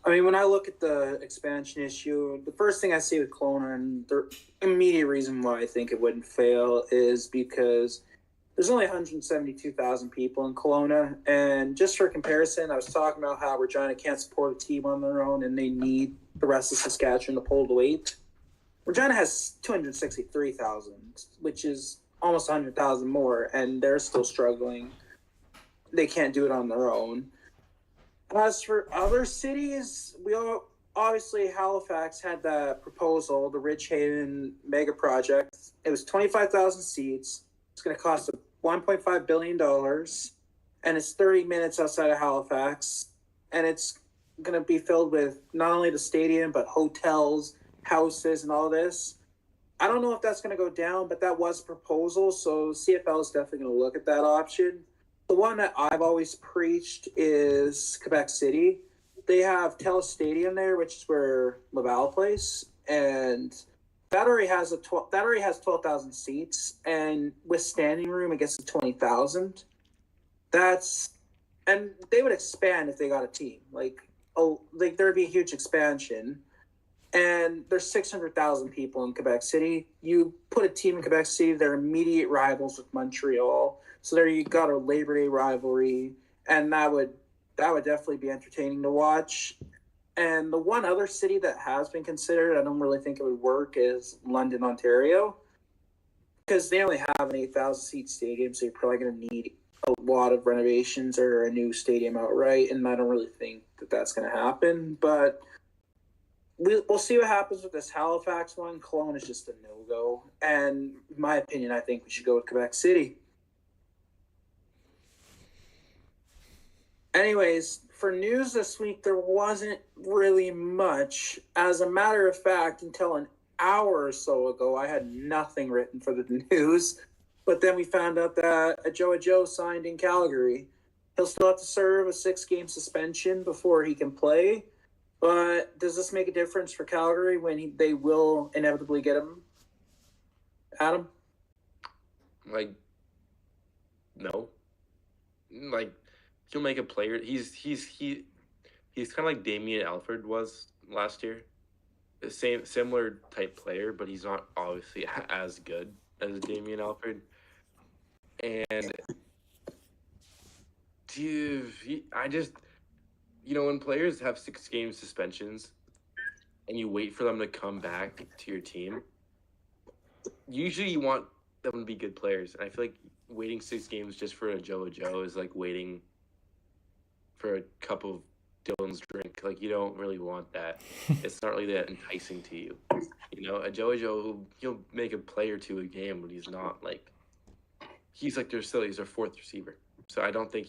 I mean, when I look at the expansion issue, the first thing I see with Kelowna, and the immediate reason why I think it wouldn't fail, is because there's only 172,000 people in Kelowna. And just for comparison, I was talking about how Regina can't support a team on their own, and they need the rest of Saskatchewan to pull the weight. Regina has 263,000, which is almost 100,000 more, and they're still struggling. They can't do it on their own. As for other cities, obviously Halifax had that proposal, the Ridgehaven mega project. It was 25,000 seats. It's going to cost $1.5 billion, and it's 30 minutes outside of Halifax, and it's going to be filled with not only the stadium, but hotels, houses, and all this. I don't know if that's going to go down, but that was a proposal, so CFL is definitely going to look at that option. The one that I've always preached is Quebec City. They have TELUS Stadium there, which is where Laval plays, and that already has 12,000 seats, and with standing room, it gets to 20,000. And they would expand if they got a team. There'd be a huge expansion. And there's 600,000 people in Quebec City. You put a team in Quebec City, they're immediate rivals with Montreal. So there you got a Labor Day rivalry, and that would definitely be entertaining to watch. And the one other city that has been considered, I don't really think it would work, is London, Ontario, because they only have an 8,000 seat stadium, so you're probably going to need a lot of renovations or a new stadium outright. And I don't really think that that's going to happen, but we'll see what happens with this Halifax one. Kelowna is just a no-go. And in my opinion, I think we should go with Quebec City. Anyways, for news this week, there wasn't really much. As a matter of fact, until an hour or so ago, I had nothing written for the news. But then we found out that Joe signed in Calgary. He'll still have to serve a 6-game suspension before he can play. But does this make a difference for Calgary when they will inevitably get him? Adam? No. He'll make a player. He's kind of like Damien Alford was last year. The similar type player, but he's not obviously as good as Damien Alford. And dude, when players have 6-game suspensions and you wait for them to come back to your team, usually you want them to be good players. And I feel like waiting 6 games just for a Joe is like waiting for a cup of Dylan's drink. Like, you don't really want that. It's not really that enticing to you. You know, a Joey Joe, he'll make a play or two a game, but he's not like he's like he's their fourth receiver. So I don't think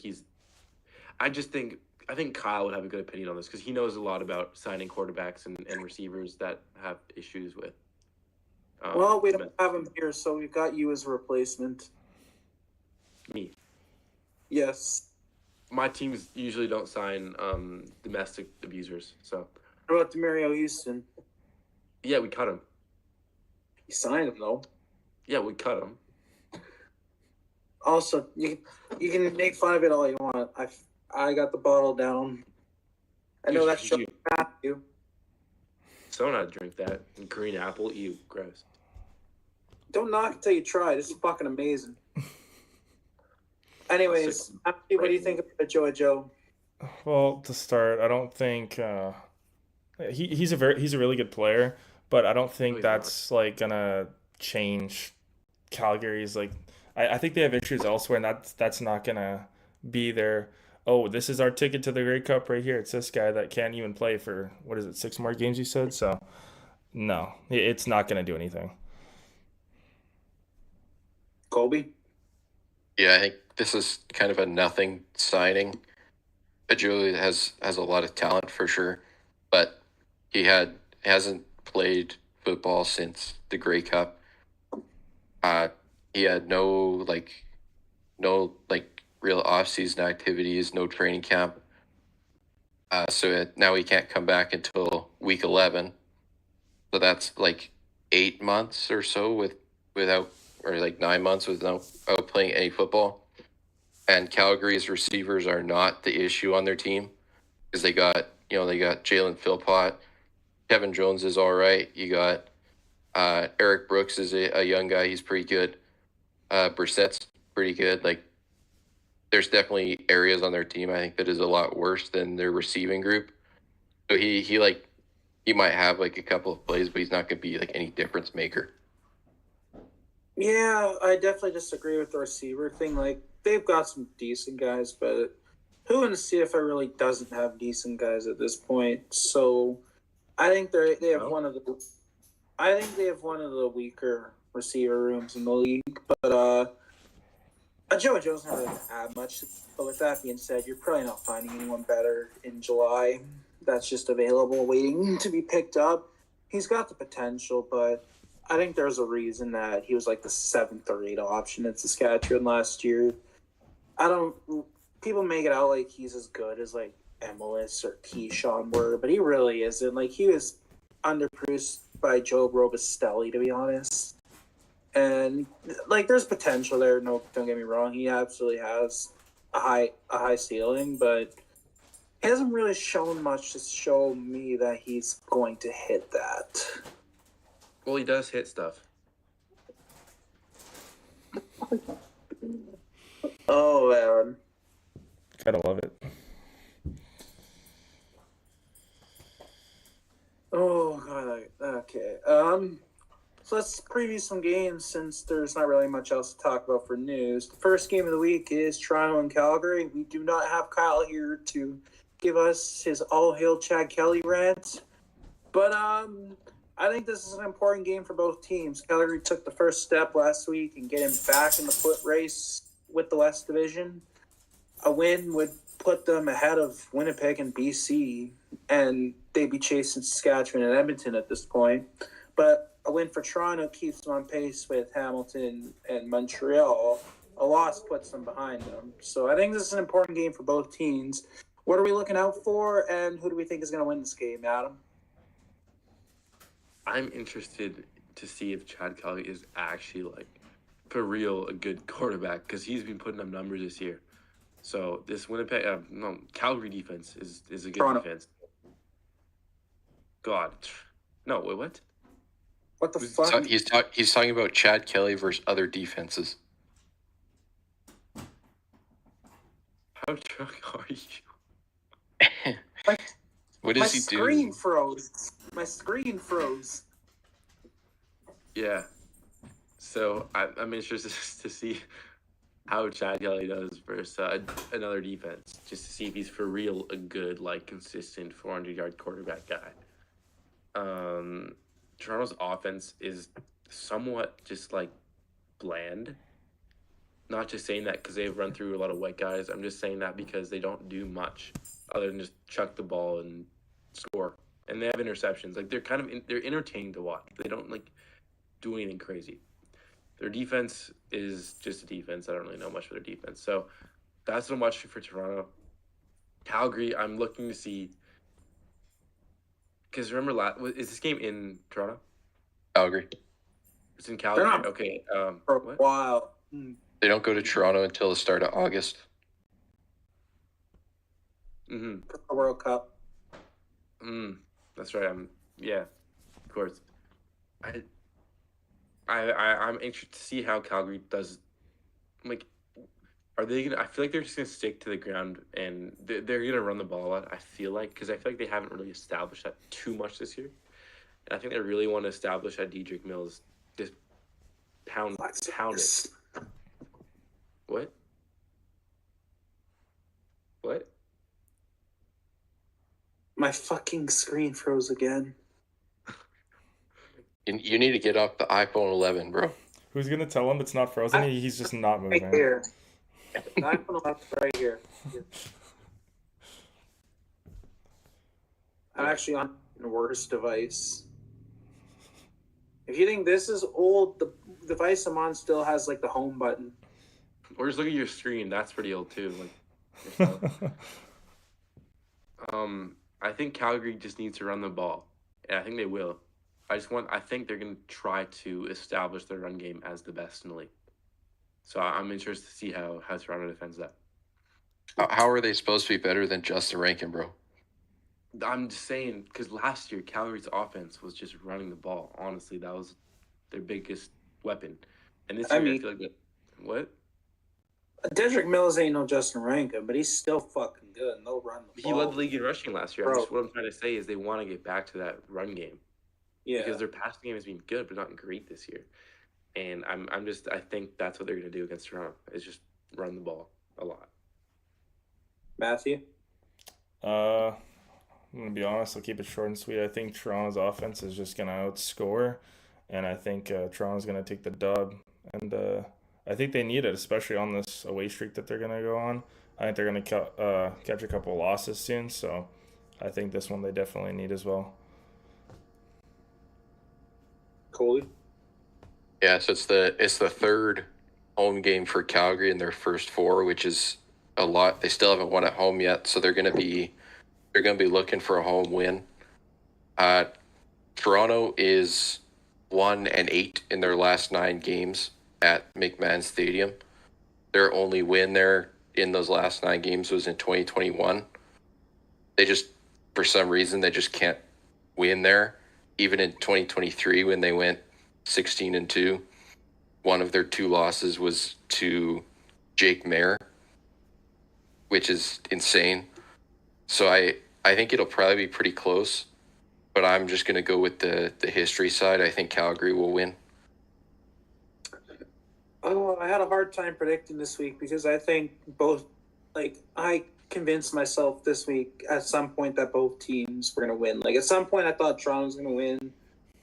I think Kyle would have a good opinion on this because he knows a lot about signing quarterbacks and receivers that have issues with. Well, we don't have him here, so we've got you as a replacement. Me. Yes. My teams usually don't sign domestic abusers, so. What about Demario Houston? Yeah, we cut him. You signed him, though. Yeah, we cut him. Also, you can make fun of it all you want. I got the bottle down. I know that's showing you. So not drink that. Green apple, ew, gross. Don't knock it till you try. This is fucking amazing. Anyways, what do you think about Joey Joe? Well, to start, I don't think he's a really good player, but I don't think that's like gonna change Calgary's like. I think they have issues elsewhere, and that's not gonna be their. Oh, this is our ticket to the Grey Cup right here. It's this guy that can't even play for, what is it, 6 more games you said? So, no, it's not going to do anything. Colby? Yeah, I think this is kind of a nothing signing. Julie has a lot of talent for sure, but he hasn't played football since the Grey Cup. He had no real off-season activities, no training camp. So now he can't come back until week 11. So that's like 8 months or so without, or like 9 months without playing any football. And Calgary's receivers are not the issue on their team because they got Jalen Philpott, Kevin Jones is all right. You got Eric Brooks is a young guy. He's pretty good. Brissett's pretty good. Like, there's definitely areas on their team I think that is a lot worse than their receiving group. So he might have like a couple of plays, but he's not going to be like any difference maker. Yeah, I definitely disagree with the receiver thing. Like, they've got some decent guys, but who in the CFL really doesn't have decent guys at this point? So I think they have one of the weaker receiver rooms in the league, but Joey Joe's not really add much. But with that being said, you're probably not finding anyone better in July that's just available, waiting to be picked up. He's got the potential, but I think there's a reason that he was like the 7th or 8th option in Saskatchewan last year. People make it out like he's as good as like Emilus or Keyshawn were, but he really isn't. Like, he was underproduced by Joe Robustelli, to be honest. And like, there's potential there. No, don't get me wrong. He absolutely has a high ceiling, but he hasn't really shown much to show me that he's going to hit that. Well, he does hit stuff. Oh man, Gotta love it. oh god. Okay. So let's preview some games since there's not really much else to talk about for news. The first game of the week is Toronto and Calgary. We do not have Kyle here to give us his all hail Chad Kelly rant, but I think this is an important game for both teams. Calgary took the first step last week and getting back in the foot race with the West Division. A win would put them ahead of Winnipeg and BC, and they'd be chasing Saskatchewan and Edmonton at this point. But a win for Toronto keeps them on pace with Hamilton and Montreal. A loss puts them behind them. So I think this is an important game for both teams. What are we looking out for, and who do we think is going to win this game, Adam? I'm interested to see if Chad Kelly is actually, like, for real, a good quarterback, because he's been putting up numbers this year. So this Calgary defense is a good Toronto. defense. God. No, wait, what? What the fuck? He's talking about Chad Kelly versus other defenses. How drunk are you? What does he do? My screen froze. Yeah. So I'm interested to see how Chad Kelly does versus another defense, just to see if he's for real a good, like, consistent 400-yard quarterback guy. Toronto's offense is somewhat just, like, bland. Not just saying that because they've run through a lot of white guys. I'm just saying that because they don't do much other than just chuck the ball and score. And they have interceptions. Like, they're kind of they're entertaining to watch. They don't, like, do anything crazy. Their defense is just a defense. I don't really know much of their defense. So that's what I'm watching for Toronto. Calgary, I'm looking to see. Because remember, is this game in Toronto? Calgary. It's in Calgary. They're not- Okay. For a What? while. They don't go to Toronto until the start of August. Mm-hmm. For the World Cup. That's right. Yeah, of course. I'm interested to see how Calgary does. Like, are they gonna? I feel like they're just gonna stick to the ground and they're gonna run the ball a lot. I feel like because I feel like they haven't really established that too much this year, and I think they really want to establish that Dedrick Mills just pound it. What? What? My fucking screen froze again. You need to get off the iPhone 11, bro. Who's gonna tell him it's not frozen? He's just not moving. Right here. Not going to left right here. I'm actually on the worst device. If you think this is old, the device I'm on still has like the home button. Or just look at your screen. That's pretty old too. Like, I think Calgary just needs to run the ball, and I think they will. I think they're going to try to establish their run game as the best in the league. So I'm interested to see how Toronto defends that. How are they supposed to be better than Justin Rankin, bro? I'm just saying, because last year, Calgary's offense was just running the ball. Honestly, that was their biggest weapon. And this year, I feel like what? Dedrick Mills ain't no Justin Rankin, but he's still fucking good. No run the ball. He led the league in rushing last year. Bro. What I'm trying to say is they want to get back to that run game. Yeah. Because their passing game has been good, but not great this year. And I think that's what they're going to do against Toronto, is just run the ball a lot. Matthew? I'm going to be honest. I'll keep it short and sweet. I think Toronto's offense is just going to outscore, and I think Toronto's going to take the dub. And I think they need it, especially on this away streak that they're going to go on. I think they're going to catch a couple of losses soon, so I think this one they definitely need as well. Coley? Yeah, so it's the third home game for Calgary in their first four, which is a lot. They still haven't won at home yet, so they're gonna be looking for a home win. Toronto is 1-8 in their last 9 games at McMahon Stadium. Their only win there in those last 9 games was in 2021. They just, for some reason, they just can't win there. Even in 2023, when they went 16-2, one of their 2 losses was to Jake Mayer, which is insane. So I think it'll probably be pretty close, but I'm just going to go with the history side. I think Calgary will win. Oh, I had a hard time predicting this week because I think I convinced myself this week at some point that both teams were going to win. Like, at some point I thought Toronto was going to win.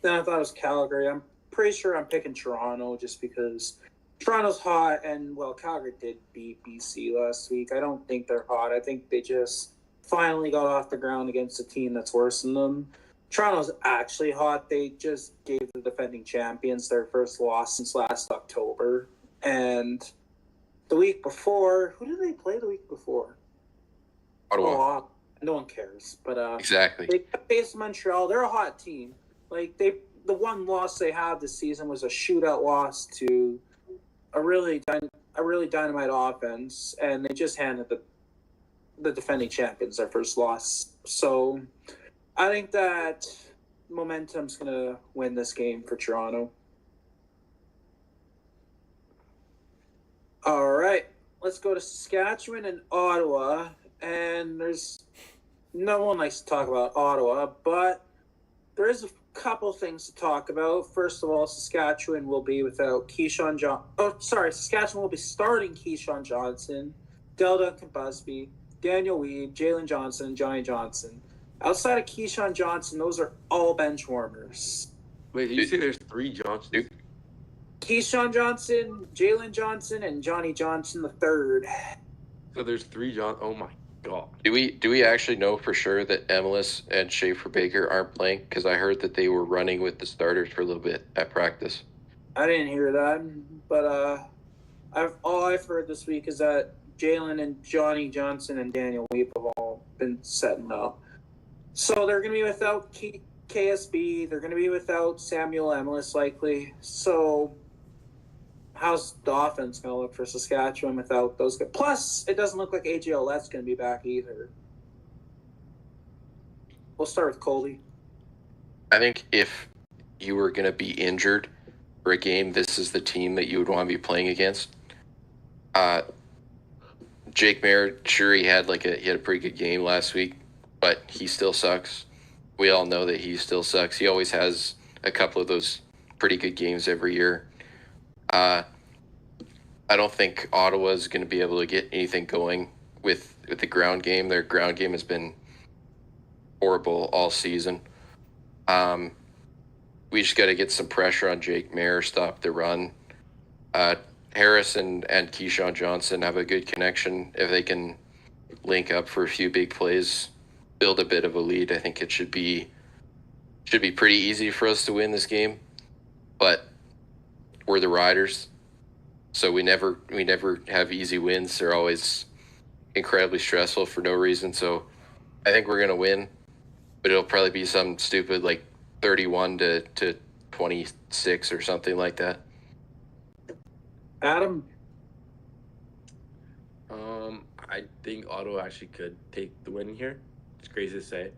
Then I thought it was Calgary. I'm pretty sure I'm picking Toronto just because Toronto's hot, and, well, Calgary did beat BC last week. I don't think they're hot. I think they just finally got off the ground against a team that's worse than them. Toronto's actually hot. They just gave the defending champions their first loss since last October. And the week before, who did they play the week before? Ottawa. Oh, no one cares. But Exactly. they faced Montreal. They're a hot team. Like, the one loss they had this season was a shootout loss to a really dynamite offense, and they just handed the defending champions their first loss. So I think that momentum's going to win this game for Toronto. All right, let's go to Saskatchewan and Ottawa. And there's no one likes to talk about Ottawa, but there is couple things to talk about. First of all, Saskatchewan will be without Keyshawn John. Oh, sorry, Saskatchewan will be starting Keyshawn Johnson, Del Duncan Busby, Daniel Weed, Jalen Johnson, and Johnny Johnson. Outside of Keyshawn Johnson, those are all bench warmers. Wait, did you say there's 3 Johnsons? Keyshawn Johnson, Jalen Johnson, and Johnny Johnson the third. So there's 3 John. Oh my god. Do we actually know for sure that Emilus and Schaefer Baker aren't playing? Because I heard that they were running with the starters for a little bit at practice. I didn't hear that, but all I've heard this week is that Jalen and Johnny Johnson and Daniel Weep have all been setting up. So they're going to be without KSB. They're going to be without Samuel Emilus likely. So how's the offense going to look for Saskatchewan without those guys? Plus, it doesn't look like AJ Ouellette's going to be back either. We'll start with Colby. I think if you were going to be injured for a game, this is the team that you would want to be playing against. Jake Mayer, sure, he had a pretty good game last week, but he still sucks. We all know that he still sucks. He always has a couple of those pretty good games every year. I don't think Ottawa's going to be able to get anything going with the ground game. Their ground game has been horrible all season. We just got to get some pressure on Jake Mayer, stop the run. Harris and Keyshawn Johnson have a good connection. If they can link up for a few big plays, build a bit of a lead, I think it should be pretty easy for us to win this game. But we're the Riders, so we never have easy wins. They're always incredibly stressful for no reason. So I think we're gonna win, but it'll probably be some stupid 31 to 26 or something like that. Adam? I think Ottawa actually could take the win here. It's crazy to say.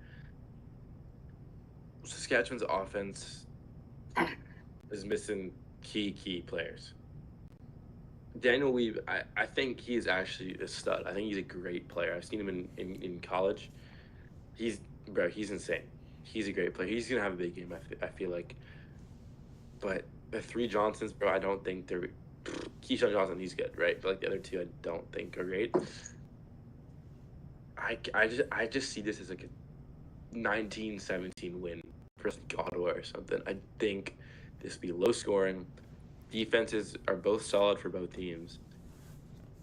Saskatchewan's offense is missing key players. Daniel Weave, I think he's actually a stud. I think he's a great player. I've seen him in college. He's insane. He's a great player. He's going to have a big game, I feel like. But the 3 Johnsons, bro, I don't think they're... Keyshawn Johnson, he's good, right? But the other 2, I don't think are great. I just see this as a 19-17 win for Ottawa or something. I think this will be low scoring. Defenses are both solid for both teams.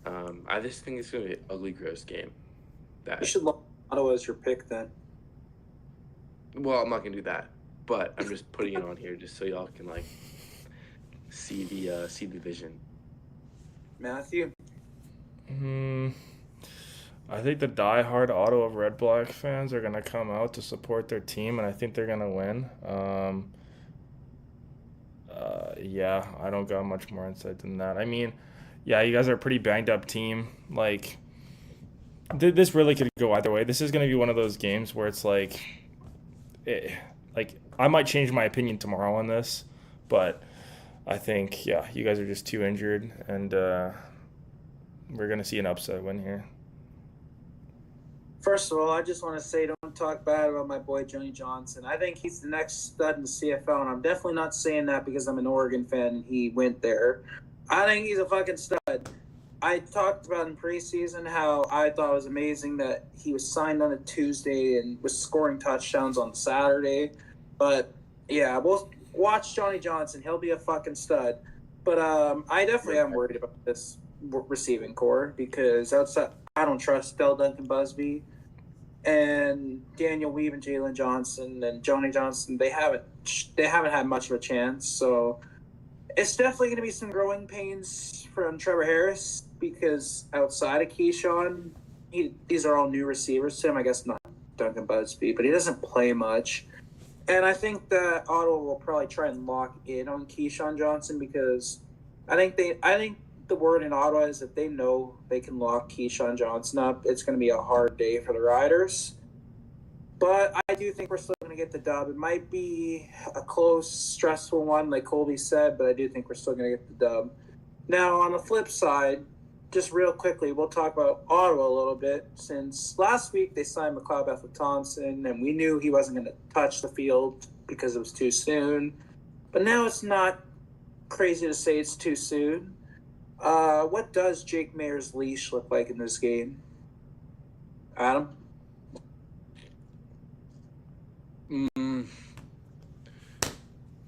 I just think it's going to be an ugly, gross game. You should look at Ottawa as your pick then. Well, I'm not going to do that, but I'm just putting it on here just so y'all can see the vision. Matthew? I think the diehard Ottawa Red Black fans are going to come out to support their team, and I think they're going to win. Yeah, I don't got much more insight than that. I mean, yeah, you guys are a pretty banged up team. This really could go either way. This is going to be one of those games where it's I might change my opinion tomorrow on this, but I think, yeah, you guys are just too injured, and we're going to see an upset win here. First of all, I just want to say don't talk bad about my boy Johnny Johnson. I think he's the next stud in the CFL, and I'm definitely not saying that because I'm an Oregon fan and he went there. I think he's a fucking stud. I talked about in preseason how I thought it was amazing that he was signed on a Tuesday and was scoring touchdowns on Saturday. But, yeah, we'll watch Johnny Johnson. He'll be a fucking stud. But I definitely am worried about this receiving core because outside I don't trust Del Duncan Busby. And Daniel Weave and Jalen Johnson and Johnny Johnson, they haven't had much of a chance. So it's definitely going to be some growing pains from Trevor Harris because outside of Keyshawn, these are all new receivers to him. I guess not Duncan Busby, but he doesn't play much. And I think that Ottawa will probably try and lock in on Keyshawn Johnson because I think the word in Ottawa is that they know they can lock Keyshawn Johnson up. It's going to be a hard day for the Riders. But I do think we're still going to get the dub. It might be a close, stressful one, like Colby said, but I do think we're still going to get the dub. Now, on the flip side, just real quickly, we'll talk about Ottawa a little bit. Since last week they signed McLeod Bethel-Thompson, and we knew he wasn't going to touch the field because it was too soon. But now it's not crazy to say it's too soon. What does Jake Mayer's leash look like in this game? Adam? I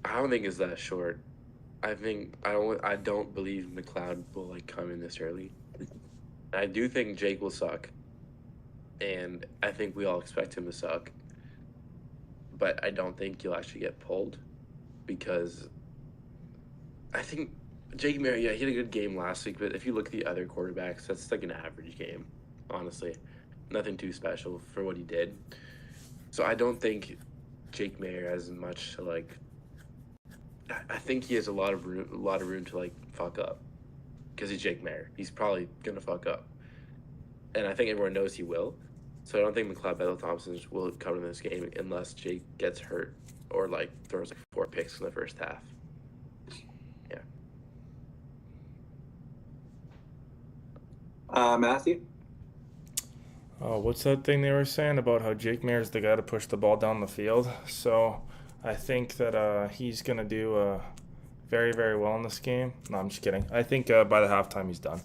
don't think it's that short. I don't believe McLeod will like come in this early. I do think Jake will suck, and I think we all expect him to suck. But I don't think he'll actually get pulled, because I think Jake Mayer, yeah, he had a good game last week, but if you look at the other quarterbacks, that's like an average game, honestly. Nothing too special for what he did. So I don't think Jake Mayer has much to like. I think he has a lot of room to like fuck up, because he's Jake Mayer. He's probably gonna fuck up, and I think everyone knows he will. So I don't think McLeod Bethel-Thompson will come in this game unless Jake gets hurt or like throws like 4 picks in the first half. Yeah. Matthew? Oh, what's that thing they were saying about how Jake Mayer's the guy to push the ball down the field? So I think that he's going to do very, very well in this game. No, I'm just kidding. I think by the halftime he's done.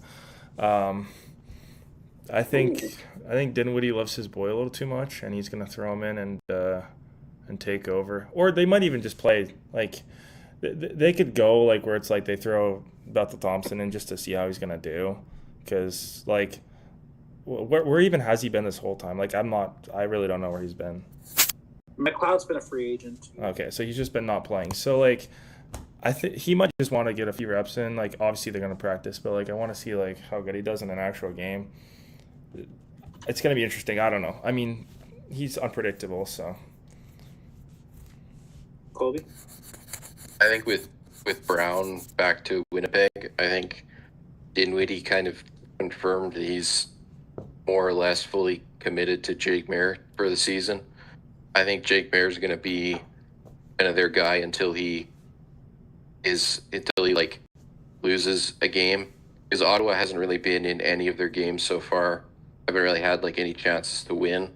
I think Dinwiddie loves his boy a little too much, and he's going to throw him in and take over. Or they might even just play like they could go like where it's like they throw Bethel Thompson in just to see how he's going to do, because like where even has he been this whole time? Like I really don't know where he's been. McLeod's been a free agent. Okay, so he's just been not playing. So like I think he might just want to get a few reps in. Like obviously they're going to practice, but like I want to see like how good he does in an actual game. It's going to be interesting. I don't know. I mean, he's unpredictable, so. Colby? I think with Brown back to Winnipeg, I think Dinwiddie kind of confirmed that he's more or less fully committed to Jake Mayer for the season. I think Jake Mayer is going to be kind of their guy until he like loses a game, because Ottawa hasn't really been in any of their games so far. Haven't really had like any chances to win.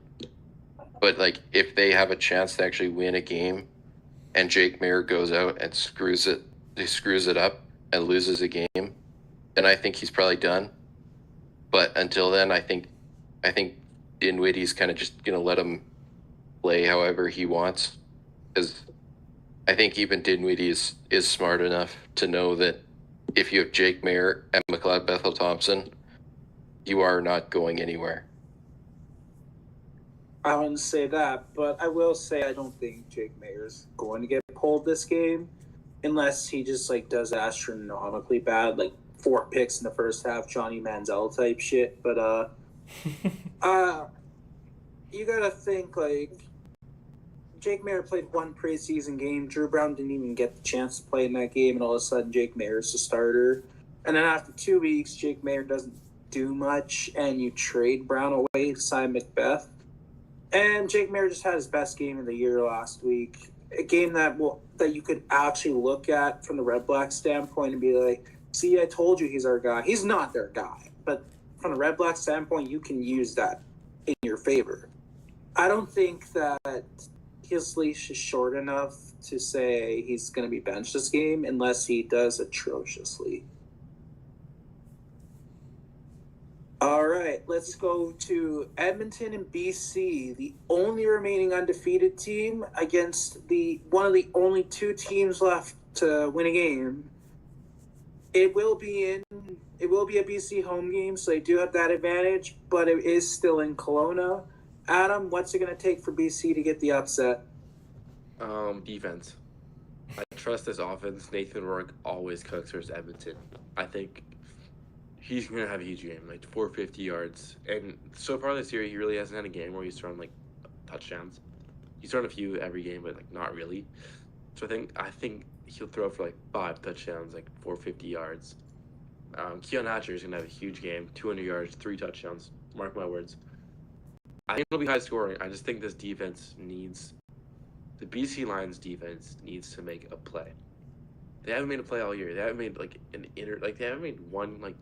But like if they have a chance to actually win a game and Jake Mayer goes out and screws it up and loses a game, then I think he's probably done. But until then, I think Dinwiddie's kind of just gonna let him play however he wants, because I think even Dinwiddie is smart enough to know that if you have Jake Mayer and McLeod Bethel-Thompson, you are not going anywhere. I wouldn't say that, but I will say I don't think Jake Mayer's going to get pulled this game unless he just like does astronomically bad, like 4 picks in the first half, Johnny Manziel type shit. But you gotta think like Jake Mayer played 1 preseason game. Drew Brown didn't even get the chance to play in that game, and all of a sudden Jake Mayer's the starter. And then after 2 weeks, Jake Mayer doesn't do much, and you trade Brown away to sign Macbeth. And Jake Mayer just had his best game of the year last week. A game that you could actually look at from the Red Black standpoint and be like, see, I told you he's our guy. He's not their guy. But from the Red Black standpoint, you can use that in your favor. I don't think that his leash is short enough to say he's going to be benched this game unless he does atrociously. All right, let's go to Edmonton and BC, the only remaining undefeated team against one of the only 2 teams left to win a game. It will be a BC home game, so they do have that advantage, but it is still in Kelowna. Adam, what's it going to take for BC to get the upset? Defense. I trust this offense. Nathan Rourke always cooks versus Edmonton. I think he's going to have a huge game, like 450 yards. And so far this year, he really hasn't had a game where he's thrown, like, touchdowns. He's thrown a few every game, but, like, not really. So I think he'll throw for, like, 5 touchdowns, like 450 yards. Keon Hatcher is going to have a huge game, 200 yards, 3 touchdowns. Mark my words. I think it'll be high scoring. I just think this defense the BC Lions defense needs to make a play. They haven't made a play all year. They haven't made, like, they haven't made one, like,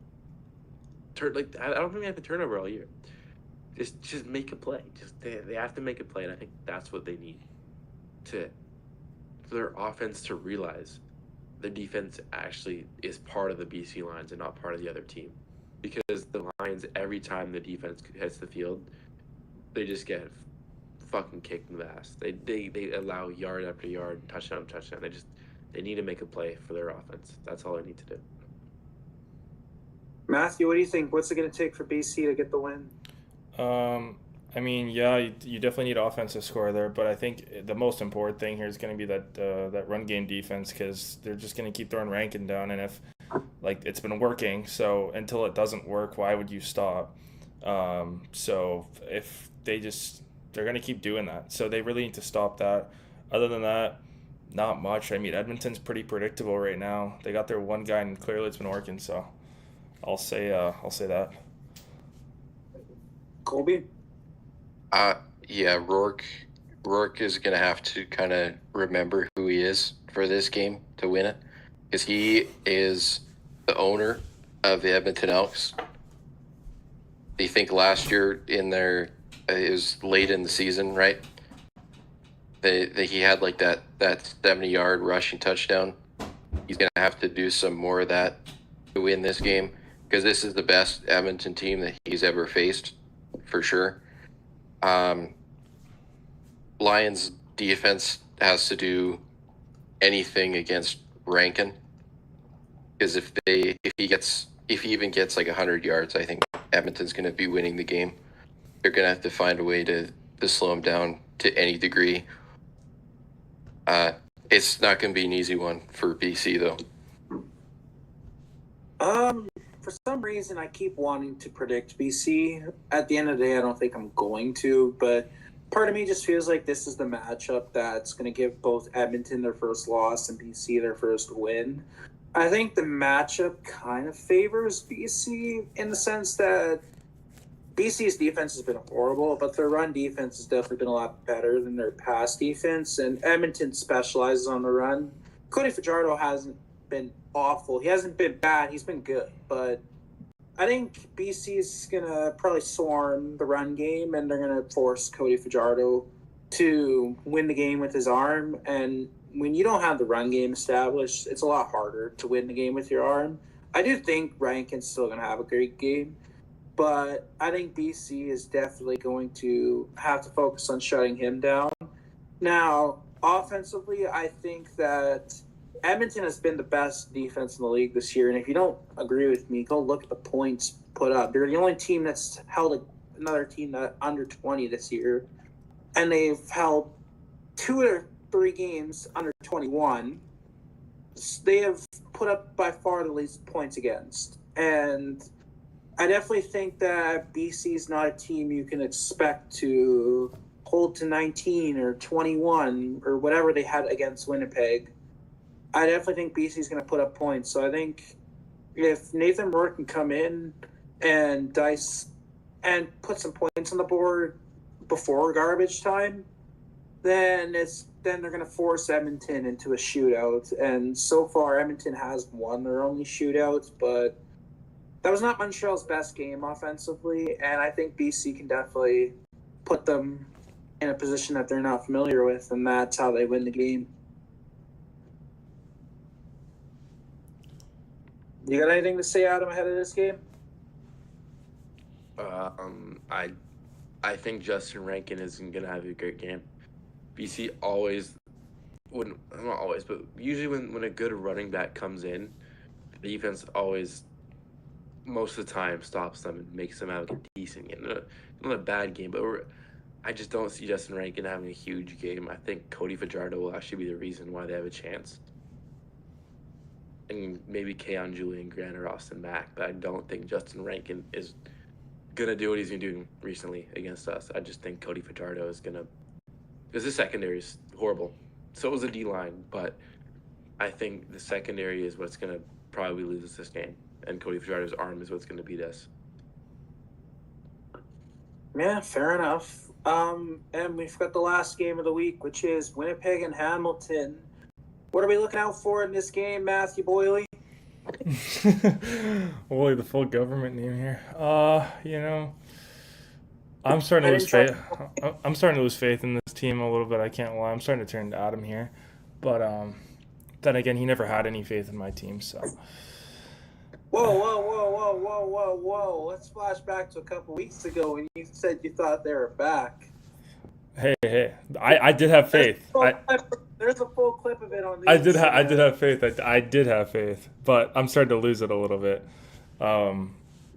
I don't think they have a turnover all year. Just make a play. They have to make a play, and I think that's what they need for their offense to realize their defense actually is part of the BC Lions and not part of the other team. Because the Lions, every time the defense hits the field, they just get fucking kicked in the ass. They allow yard after yard, touchdown. They need to make a play for their offense. That's all they need to do. Matthew, what do you think? What's it going to take for BC to get the win? I mean, yeah, you definitely need offensive score there, but I think the most important thing here is going to be that run game defense, because they're just going to keep throwing Rankin down, and if it's been working, so until it doesn't work, why would you stop? So if they're going to keep doing that, so they really need to stop that. Other than that, not much. I mean, Edmonton's pretty predictable right now. They got their one guy, and clearly it's been working. So I'll say that. Colby? Yeah, Rourke is going to have to kind of remember who he is for this game to win it, because he is the owner of the Edmonton Elks. I think last year it was late in the season, right? He had like that 70-yard rushing touchdown. He's going to have to do some more of that to win this game, because this is the best Edmonton team that he's ever faced, for sure. Lions defense has to do anything against Rankin, because if he even gets like 100 yards, I think Edmonton's going to be winning the game. They're going to have to find a way to slow him down to any degree. It's not going to be an easy one for BC though. For some reason, I keep wanting to predict BC. At the end of the day, I don't think I'm going to, but part of me just feels like this is the matchup that's going to give both Edmonton their first loss and BC their first win. I think the matchup kind of favors BC in the sense that BC's defense has been horrible, but their run defense has definitely been a lot better than their pass defense, and Edmonton specializes on the run. Cody Fajardo hasn't been awful. He hasn't been bad. He's been good, but I think BC is going to probably swarm the run game, and they're going to force Cody Fajardo to win the game with his arm. And when you don't have the run game established, it's a lot harder to win the game with your arm. I do think Rankin's still going to have a great game, but I think BC is definitely going to have to focus on shutting him down. Now, offensively, I think that Edmonton has been the best defense in the league this year, and if you don't agree with me, go look at the points put up. They're the only team that's held another team that under 20 this year, and they've held 2 or 3 games under 21. They have put up by far the least points against, and I definitely think that BC is not a team you can expect to hold to 19 or 21 or whatever they had against Winnipeg. I definitely think BC is going to put up points. So I think if Nathan Rourke can come in and dice and put some points on the board before garbage time, then they're going to force Edmonton into a shootout. And so far, Edmonton has won their only shootout, but that was not Montreal's best game offensively. And I think BC can definitely put them in a position that they're not familiar with, and that's how they win the game. You got anything to say, Adam, ahead of this game? I think Justin Rankin isn't gonna have a great game. BC always, not always, but usually when a good running back comes in, the defense always, most of the time, stops them and makes them have a decent game. Not a bad game, but I just don't see Justin Rankin having a huge game. I think Cody Fajardo will actually be the reason why they have a chance. And maybe Keon Julian Grant or Austin Mack, but I don't think Justin Rankin is going to do what he's been doing recently against us. I just think Cody Fajardo is going to... Because the secondary is horrible. So is the D-line, but I think the secondary is what's going to probably lose us this game. And Cody Fajardo's arm is what's going to beat us. Yeah, fair enough. And we've got the last game of the week, which is Winnipeg and Hamilton. What are we looking out for in this game, Matthew Boyley? Holy, the full government name here. You know, I'm starting I to lose didn't try. faith. I'm starting to lose faith in this team a little bit. I can't lie. I'm starting to turn to Adam here, but then again, he never had any faith in my team. So Whoa. Let's flash back to a couple weeks ago when you said you thought they were back. hey, I did have faith. There's a full clip of it on the I did have faith. I did have faith, but I'm starting to lose it a little bit,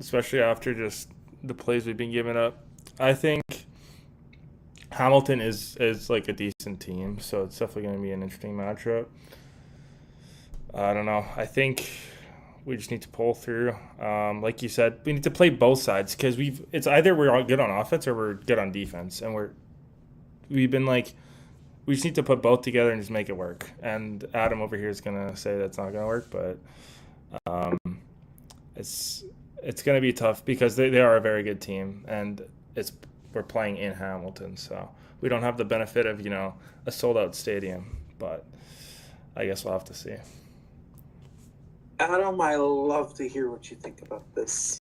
especially after just the plays we've been giving up. I think Hamilton is like a decent team, so it's definitely going to be an interesting matchup. I don't know. I think we just need to pull through. Like you said, we need to play both sides because it's either we're all good on offense or we're good on defense, and we've been like. We just need to put both together and just make it work. And Adam over here is gonna say that's not gonna work, but it's gonna be tough because they are a very good team, and we're playing in Hamilton, so we don't have the benefit of a sold out stadium. But I guess we'll have to see. Adam, I love to hear what you think about this.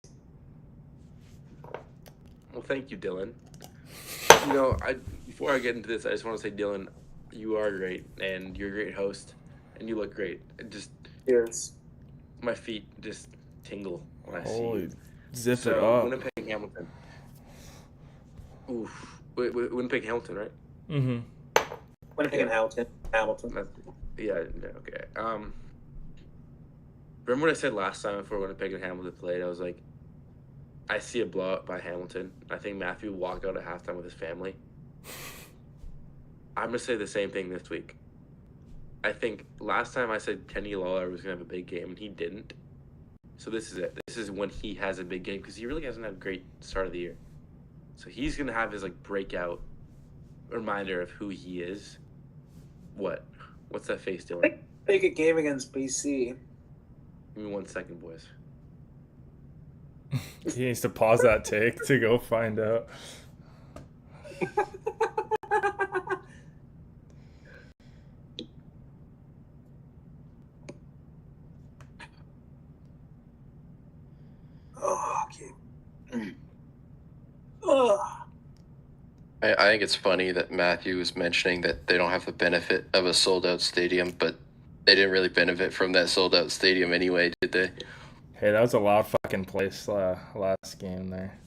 Well, thank you, Dylan. Before I get into this, I just want to say, Dylan, you are great, and you're a great host, and you look great. Cheers. My feet just tingle when I see Holy, you. zip it up. Winnipeg, Hamilton. Oof. Winnipeg, Hamilton, right? Mm-hmm. Winnipeg and Hamilton. Okay. Remember what I said last time before Winnipeg and Hamilton played? I was like, I see a blowout by Hamilton. I think Matthew will walk out at halftime with his family. I'm going to say the same thing this week. I think last time I said Kenny Lawler was going to have a big game, and he didn't. So this is it. This is when he has a big game because he really hasn't had a great start of the year. So he's going to have his breakout reminder of who he is. What's that face doing? Take a game against BC. Give me 1 second, boys. He needs to pause that take to go find out. Oh, okay. Oh. I think it's funny that Matthew was mentioning that they don't have the benefit of a sold out stadium, but they didn't really benefit from that sold out stadium anyway, did they? Hey, that was a loud fucking place last game there.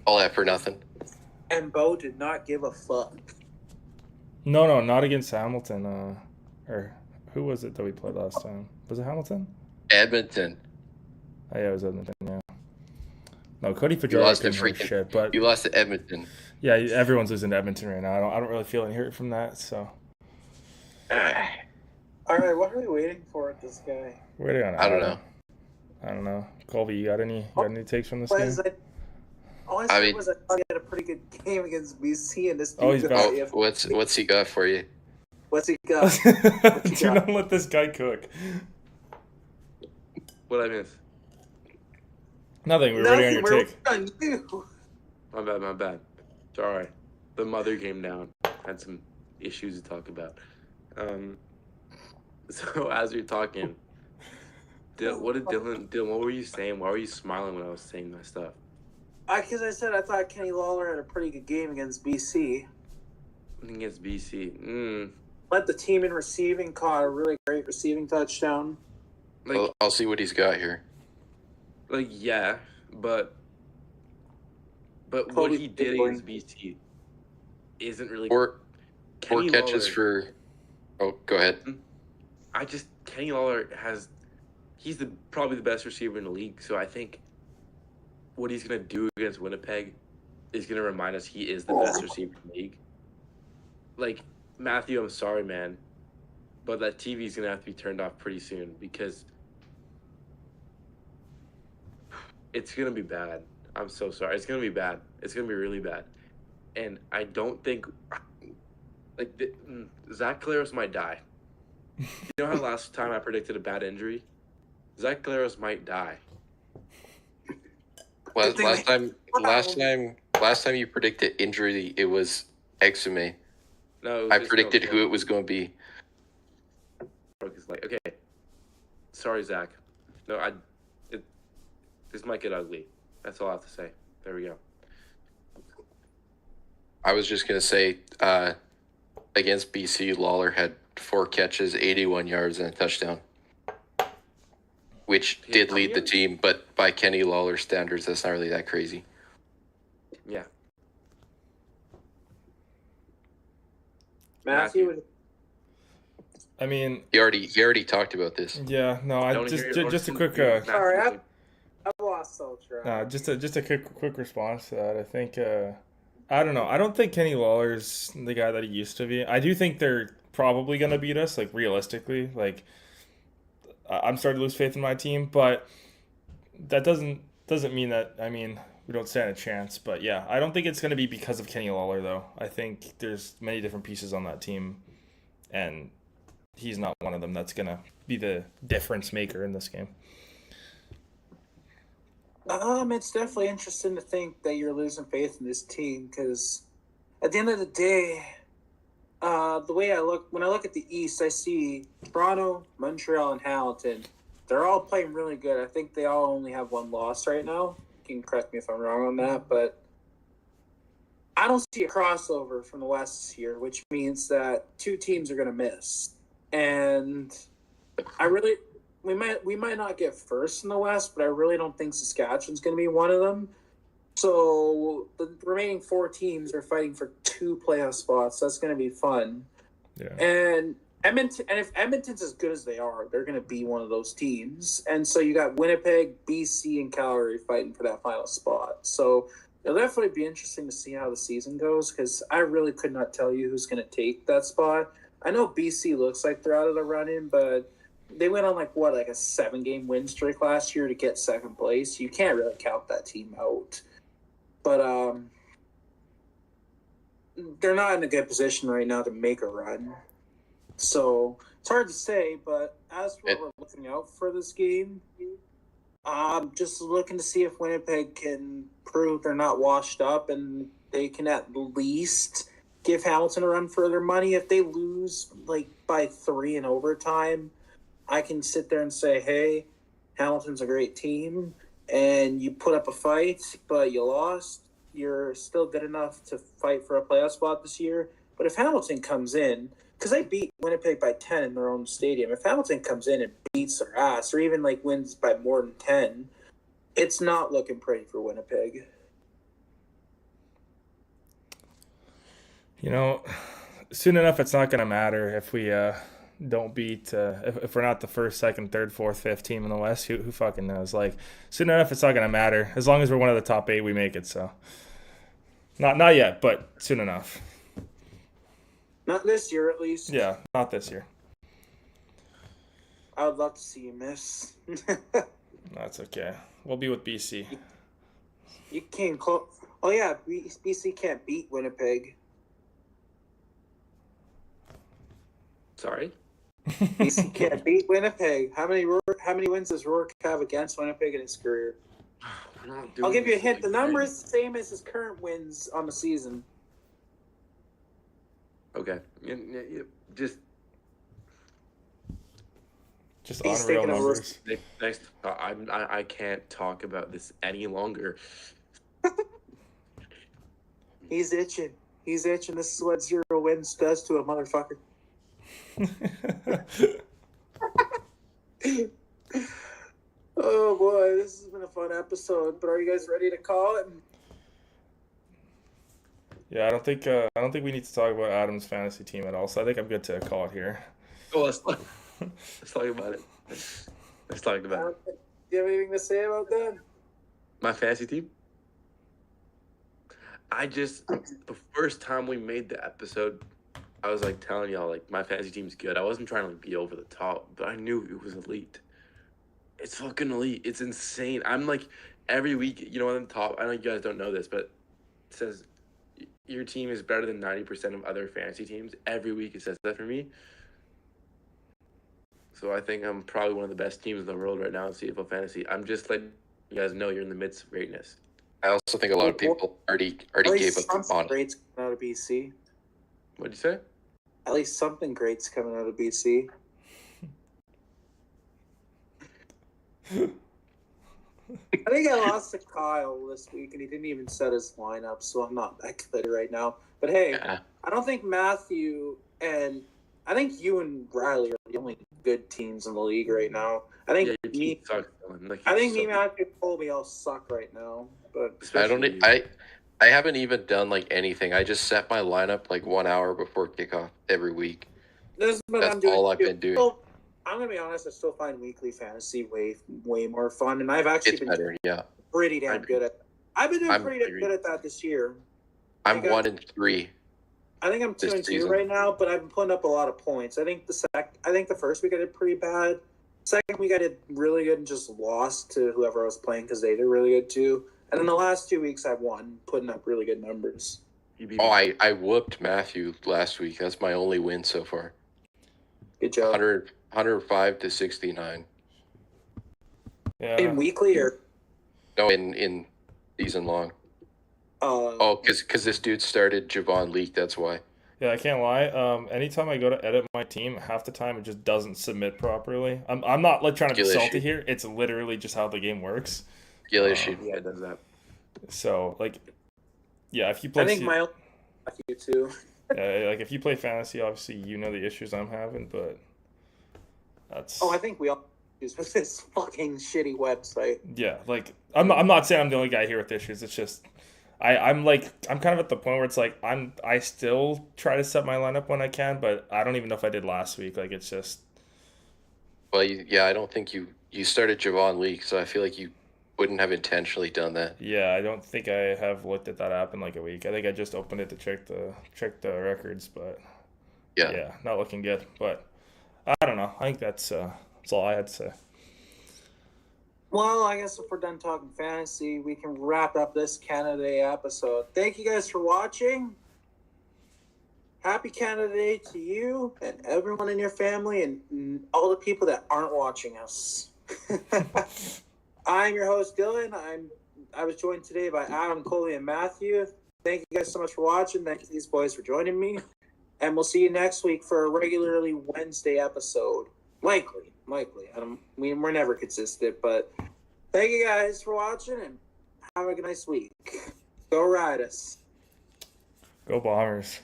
All that for nothing. And Bo did not give a fuck. No, not against Hamilton. Or who was it that we played last time? Was it Hamilton? Edmonton. Oh, yeah, it was Edmonton, yeah. No, Cody You Fedora lost to couldn't hurt shit, but You lost to Edmonton. yeah, everyone's losing to Edmonton right now. I don't really feel any hurt from that, so. All right, what are we waiting for with this guy? Where are they on? I don't know. I don't know. Colby, you got any takes from this game? All I said was I thought he had a pretty good game against BC, and this dude he's back. What's he got for you? What's he got? Do not let this guy cook. What I miss? Nothing. We're waiting on your take. On you. My bad. Sorry. The mother came down. Had some issues to talk about. So as you're talking, Dylan, what were you saying? Why were you smiling when I was saying my stuff? Because I said I thought Kenny Lawler had a pretty good game against BC. Against BC. Led the team in receiving, caught a really great receiving touchdown. I'll see what he's got here. Yeah, but what he did against BC isn't really Four Kenny catches Lawler, for. Oh, go ahead. Kenny Lawler he's probably the best receiver in the league. So I think what he's gonna do against Winnipeg is gonna remind us he is the best receiver in the league. Matthew, I'm sorry, man, but that TV's gonna have to be turned off pretty soon because it's gonna be bad. I'm so sorry. It's gonna be bad. It's gonna be really bad, and I don't think Zach Caleros might die. You know how last time I predicted a bad injury? Zach Caleros might die. Last time you predicted injury, it was eczema. No, I predicted who it was going to be. It's okay. Sorry, Zach. No, this might get ugly. That's all I have to say. There we go. I was just gonna say, against BC, Lawler had 4 catches, 81 yards, and a touchdown, which did lead the team. But by Kenny Lawler standards, that's not really that crazy. Yeah. Matthew. I mean, He already talked about this. yeah, no, I Don't just hear it. just a quick Sorry, I've lost all track. just a quick response to that. I think I don't know. I don't think Kenny Lawler's the guy that he used to be. I do think they're probably gonna beat us, like realistically. Like I'm starting to lose faith in my team, but that doesn't mean that we don't stand a chance. But yeah, I don't think it's gonna be because of Kenny Lawler though. I think there's many different pieces on that team, and he's not one of them that's gonna be the difference maker in this game. It's definitely interesting to think that you're losing faith in this team because at the end of the day, the way when I look at the East, I see Toronto, Montreal, and Hamilton. They're all playing really good. I think they all only have 1 loss right now. You can correct me if I'm wrong on that, but I don't see a crossover from the West this year, which means that 2 teams are going to miss. And we might not get first in the West, but I really don't think Saskatchewan's going to be one of them. So the remaining 4 teams are fighting for 2 playoff spots. That's going to be fun. Yeah. And if Edmonton's as good as they are, they're going to be one of those teams. And so you got Winnipeg, BC, and Calgary fighting for that final spot. So it'll definitely be interesting to see how the season goes because I really could not tell you who's going to take that spot. I know BC looks like they're out of the running, but they went on like a 7-game win streak last year to get second place. You can't really count that team out. But they're not in a good position right now to make a run. So it's hard to say, but as for what we're looking out for this game, I'm just looking to see if Winnipeg can prove they're not washed up and they can at least give Hamilton a run for their money. If they lose like by 3 in overtime, I can sit there and say, hey, Hamilton's a great team and you put up a fight, but you lost. You're still good enough to fight for a playoff spot this year. But if Hamilton comes in, because they beat Winnipeg by 10 in their own stadium, if Hamilton comes in and beats their ass or even like wins by more than 10, it's not looking pretty for Winnipeg. You know, soon enough, it's not going to matter if we don't beat, if we're not the first, second, third, fourth, fifth team in the West. Who fucking knows? Like, soon enough, it's not going to matter. As long as we're one of the top 8, we make it. So, not yet, but soon enough. Not this year, at least. Yeah, not this year. I would love to see you miss. That's okay. We'll be with BC. You can't call. Oh, yeah, BC can't beat Winnipeg. Sorry? BC can't beat Winnipeg. How many wins does Rourke have against Winnipeg in his career? I'll give you a hint. The number is the same as his current wins on the season. Okay. Just unreal numbers. Next, I can't talk about this any longer. He's itching. This is what 0 wins does to a motherfucker. Oh boy, this has been a fun episode. But are you guys ready to call it? Yeah, I don't think we need to talk about Adam's fantasy team at all. So I think I'm good to call it here. Oh, let's talk about it. Let's talk about it. Do you have anything to say about that? My fantasy team? The first time we made the episode, I was like telling y'all, like, my fantasy team's good. I wasn't trying to be over the top, but I knew it was elite. It's fucking elite. It's insane. I'm like, every week, on the top, I know you guys don't know this, but it says your team is better than 90% of other fantasy teams. Every week it says that for me. So I think I'm probably one of the best teams in the world right now in CFL fantasy. I'm just letting you guys know you're in the midst of greatness. I also think a lot of people already gave up on it. Great's coming out of BC. What'd you say? At least something great's coming out of BC. I think I lost to Kyle this week, and he didn't even set his lineup, so I'm not that good right now. But hey, Yeah. I don't think Matthew and I think you and Riley are the only good teams in the league right now. I think Yeah, your team sucks, Dylan. Like, I think so- me, Matthew, and Colby all suck right now. But I don't. especially you. I haven't even done like anything. I just set my lineup like 1 hour before kickoff every week. this is what That's I'm doing. all I've too. been doing. So, I'm gonna be honest. I still find weekly fantasy way more fun, and I've actually It's been better. Yeah. pretty damn good at. I've been doing pretty damn agree. good at that this year. I'm I got- 1-3. I think I'm 2 this and 2 season. right now, but I've been putting up a lot of points. I think the first week I did pretty bad. Second week I did really good and just lost to whoever I was playing because they did really good too. And then the last 2 weeks I've won, putting up really good numbers. You beat Oh, me. I whooped Matthew last week. That's my only win so far. Good job. 105 to 69. Yeah. In weekly or No, in season long. Oh, because this dude started Javon Leak. That's why. Yeah, I can't lie. Anytime I go to edit my team, half the time it just doesn't submit properly. I'm not like trying to be Skill salty issue. here. It's literally just how the game works. Skill issue. Yeah, it does that. So like, yeah, if you play, I think my Matthew too. like if you play fantasy, obviously you know the issues I'm having, but that's. Oh, I think we all use with this fucking shitty website. Yeah, like I'm not saying I'm the only guy here with issues. It's just I'm kind of at the point where it's like I still try to set my lineup when I can, but I don't even know if I did last week. Like it's just Well, yeah, I don't think you started Javon Leak, so I feel like you wouldn't have intentionally done that. yeah, I don't think I have looked at that app in like a week. I think I just opened it to check the records, but Yeah. not looking good. But I don't know. I think that's all I had to say. Well, I guess if we're done talking fantasy, we can wrap up this Canada Day episode. Thank you guys for watching. Happy Canada Day to you and everyone in your family and all the people that aren't watching us. I'm your host, Dylan. I was joined today by Adam, Coley, and Matthew. Thank you guys so much for watching. Thank you these boys for joining me. And we'll see you next week for a regularly Wednesday episode. Likely. We're never consistent, but thank you guys for watching and have a nice week. Go Ride Us. Go Bombers.